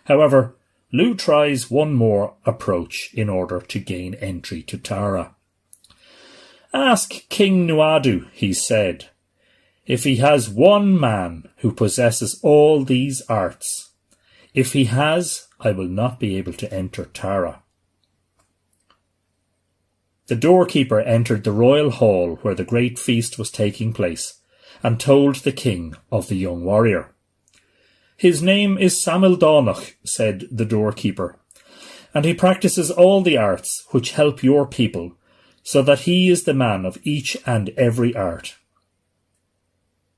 [SPEAKER 3] However, Lou tries one more approach in order to gain entry to Tara. Ask King Nuadu, he said, if he has one man who possesses all these arts. If he has, I will not be able to enter Tara. The doorkeeper entered the royal hall where the great feast was taking place, and told the king of the young warrior. "His name is Samildánach," said the doorkeeper, "and he practices all the arts which help your people, so that he is the man of each and every art."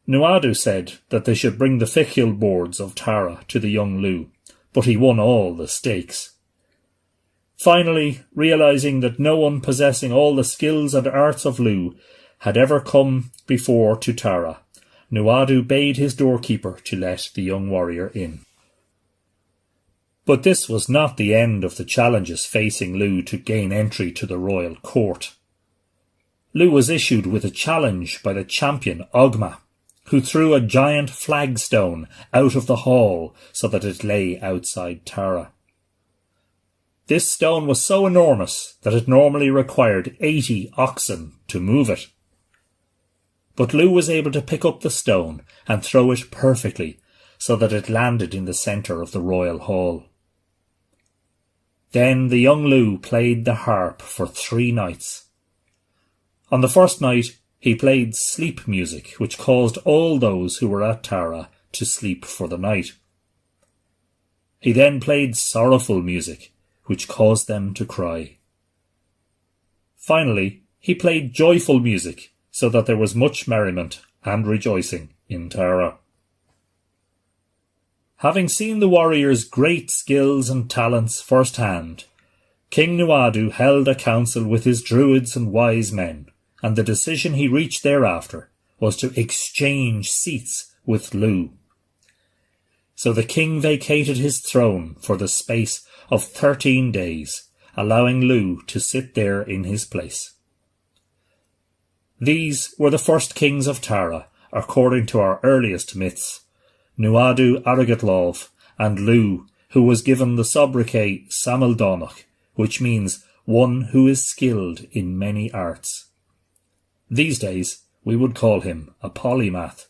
[SPEAKER 3] Nuadu said that they should bring the fichill boards of Tara to the young Lugh, but he won all the stakes. Finally, realizing that no one possessing all the skills and arts of Lugh had ever come before to Tara, Nuadu bade his doorkeeper to let the young warrior in. But this was not the end of the challenges facing Lugh to gain entry to the royal court. Lugh was issued with a challenge by the champion Ogma, who threw a giant flagstone out of the hall so that it lay outside Tara. This stone was so enormous that it normally required 80 oxen to move it. But Lugh was able to pick up the stone and throw it perfectly so that it landed in the centre of the royal hall. Then the young Lugh played the harp for 3 nights. On the first night, he played sleep music, which caused all those who were at Tara to sleep for the night. He then played sorrowful music, which caused them to cry. Finally, he played joyful music, so that there was much merriment and rejoicing in Tara. Having seen the warrior's great skills and talents first-hand, King Nuadu held a council with his druids and wise men, and the decision he reached thereafter was to exchange seats with Lugh. So the king vacated his throne for the space of 13 days, allowing Lugh to sit there in his place. These were the first kings of Tara, according to our earliest myths, Nuadu Aragatlav and Lugh, who was given the sobriquet Samildánach, which means one who is skilled in many arts. These days, we would call him a polymath.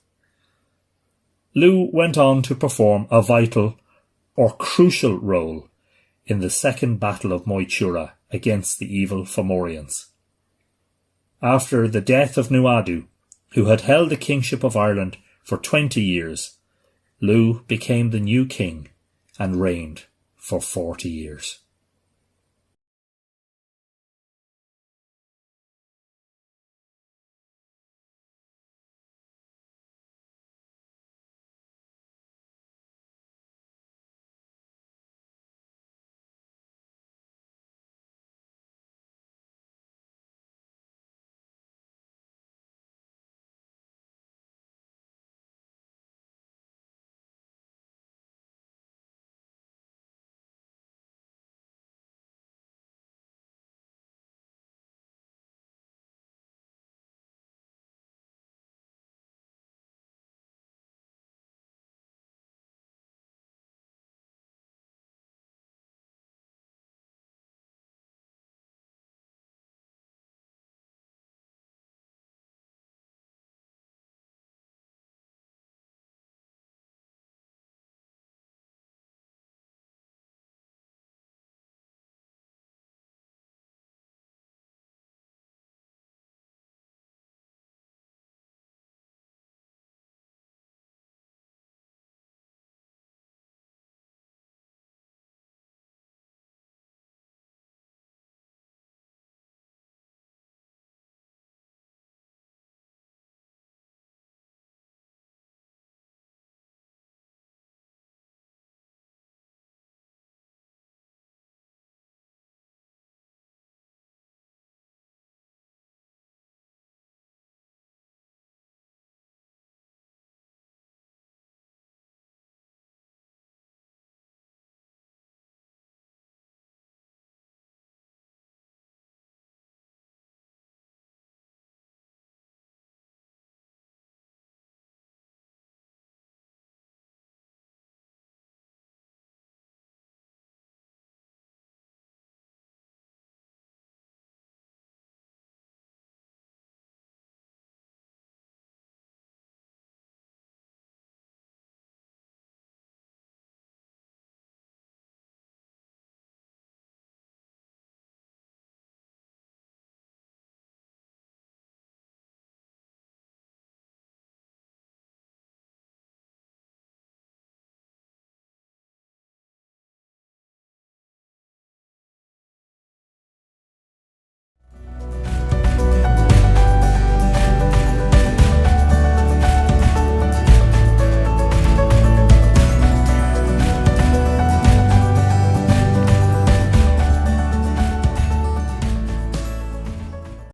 [SPEAKER 3] Lugh went on to perform a vital or crucial role in the Second Battle of Moytura against the evil Fomorians. After the death of Nuadu, who had held the kingship of Ireland for 20 years, Lugh became the new king and reigned for 40 years.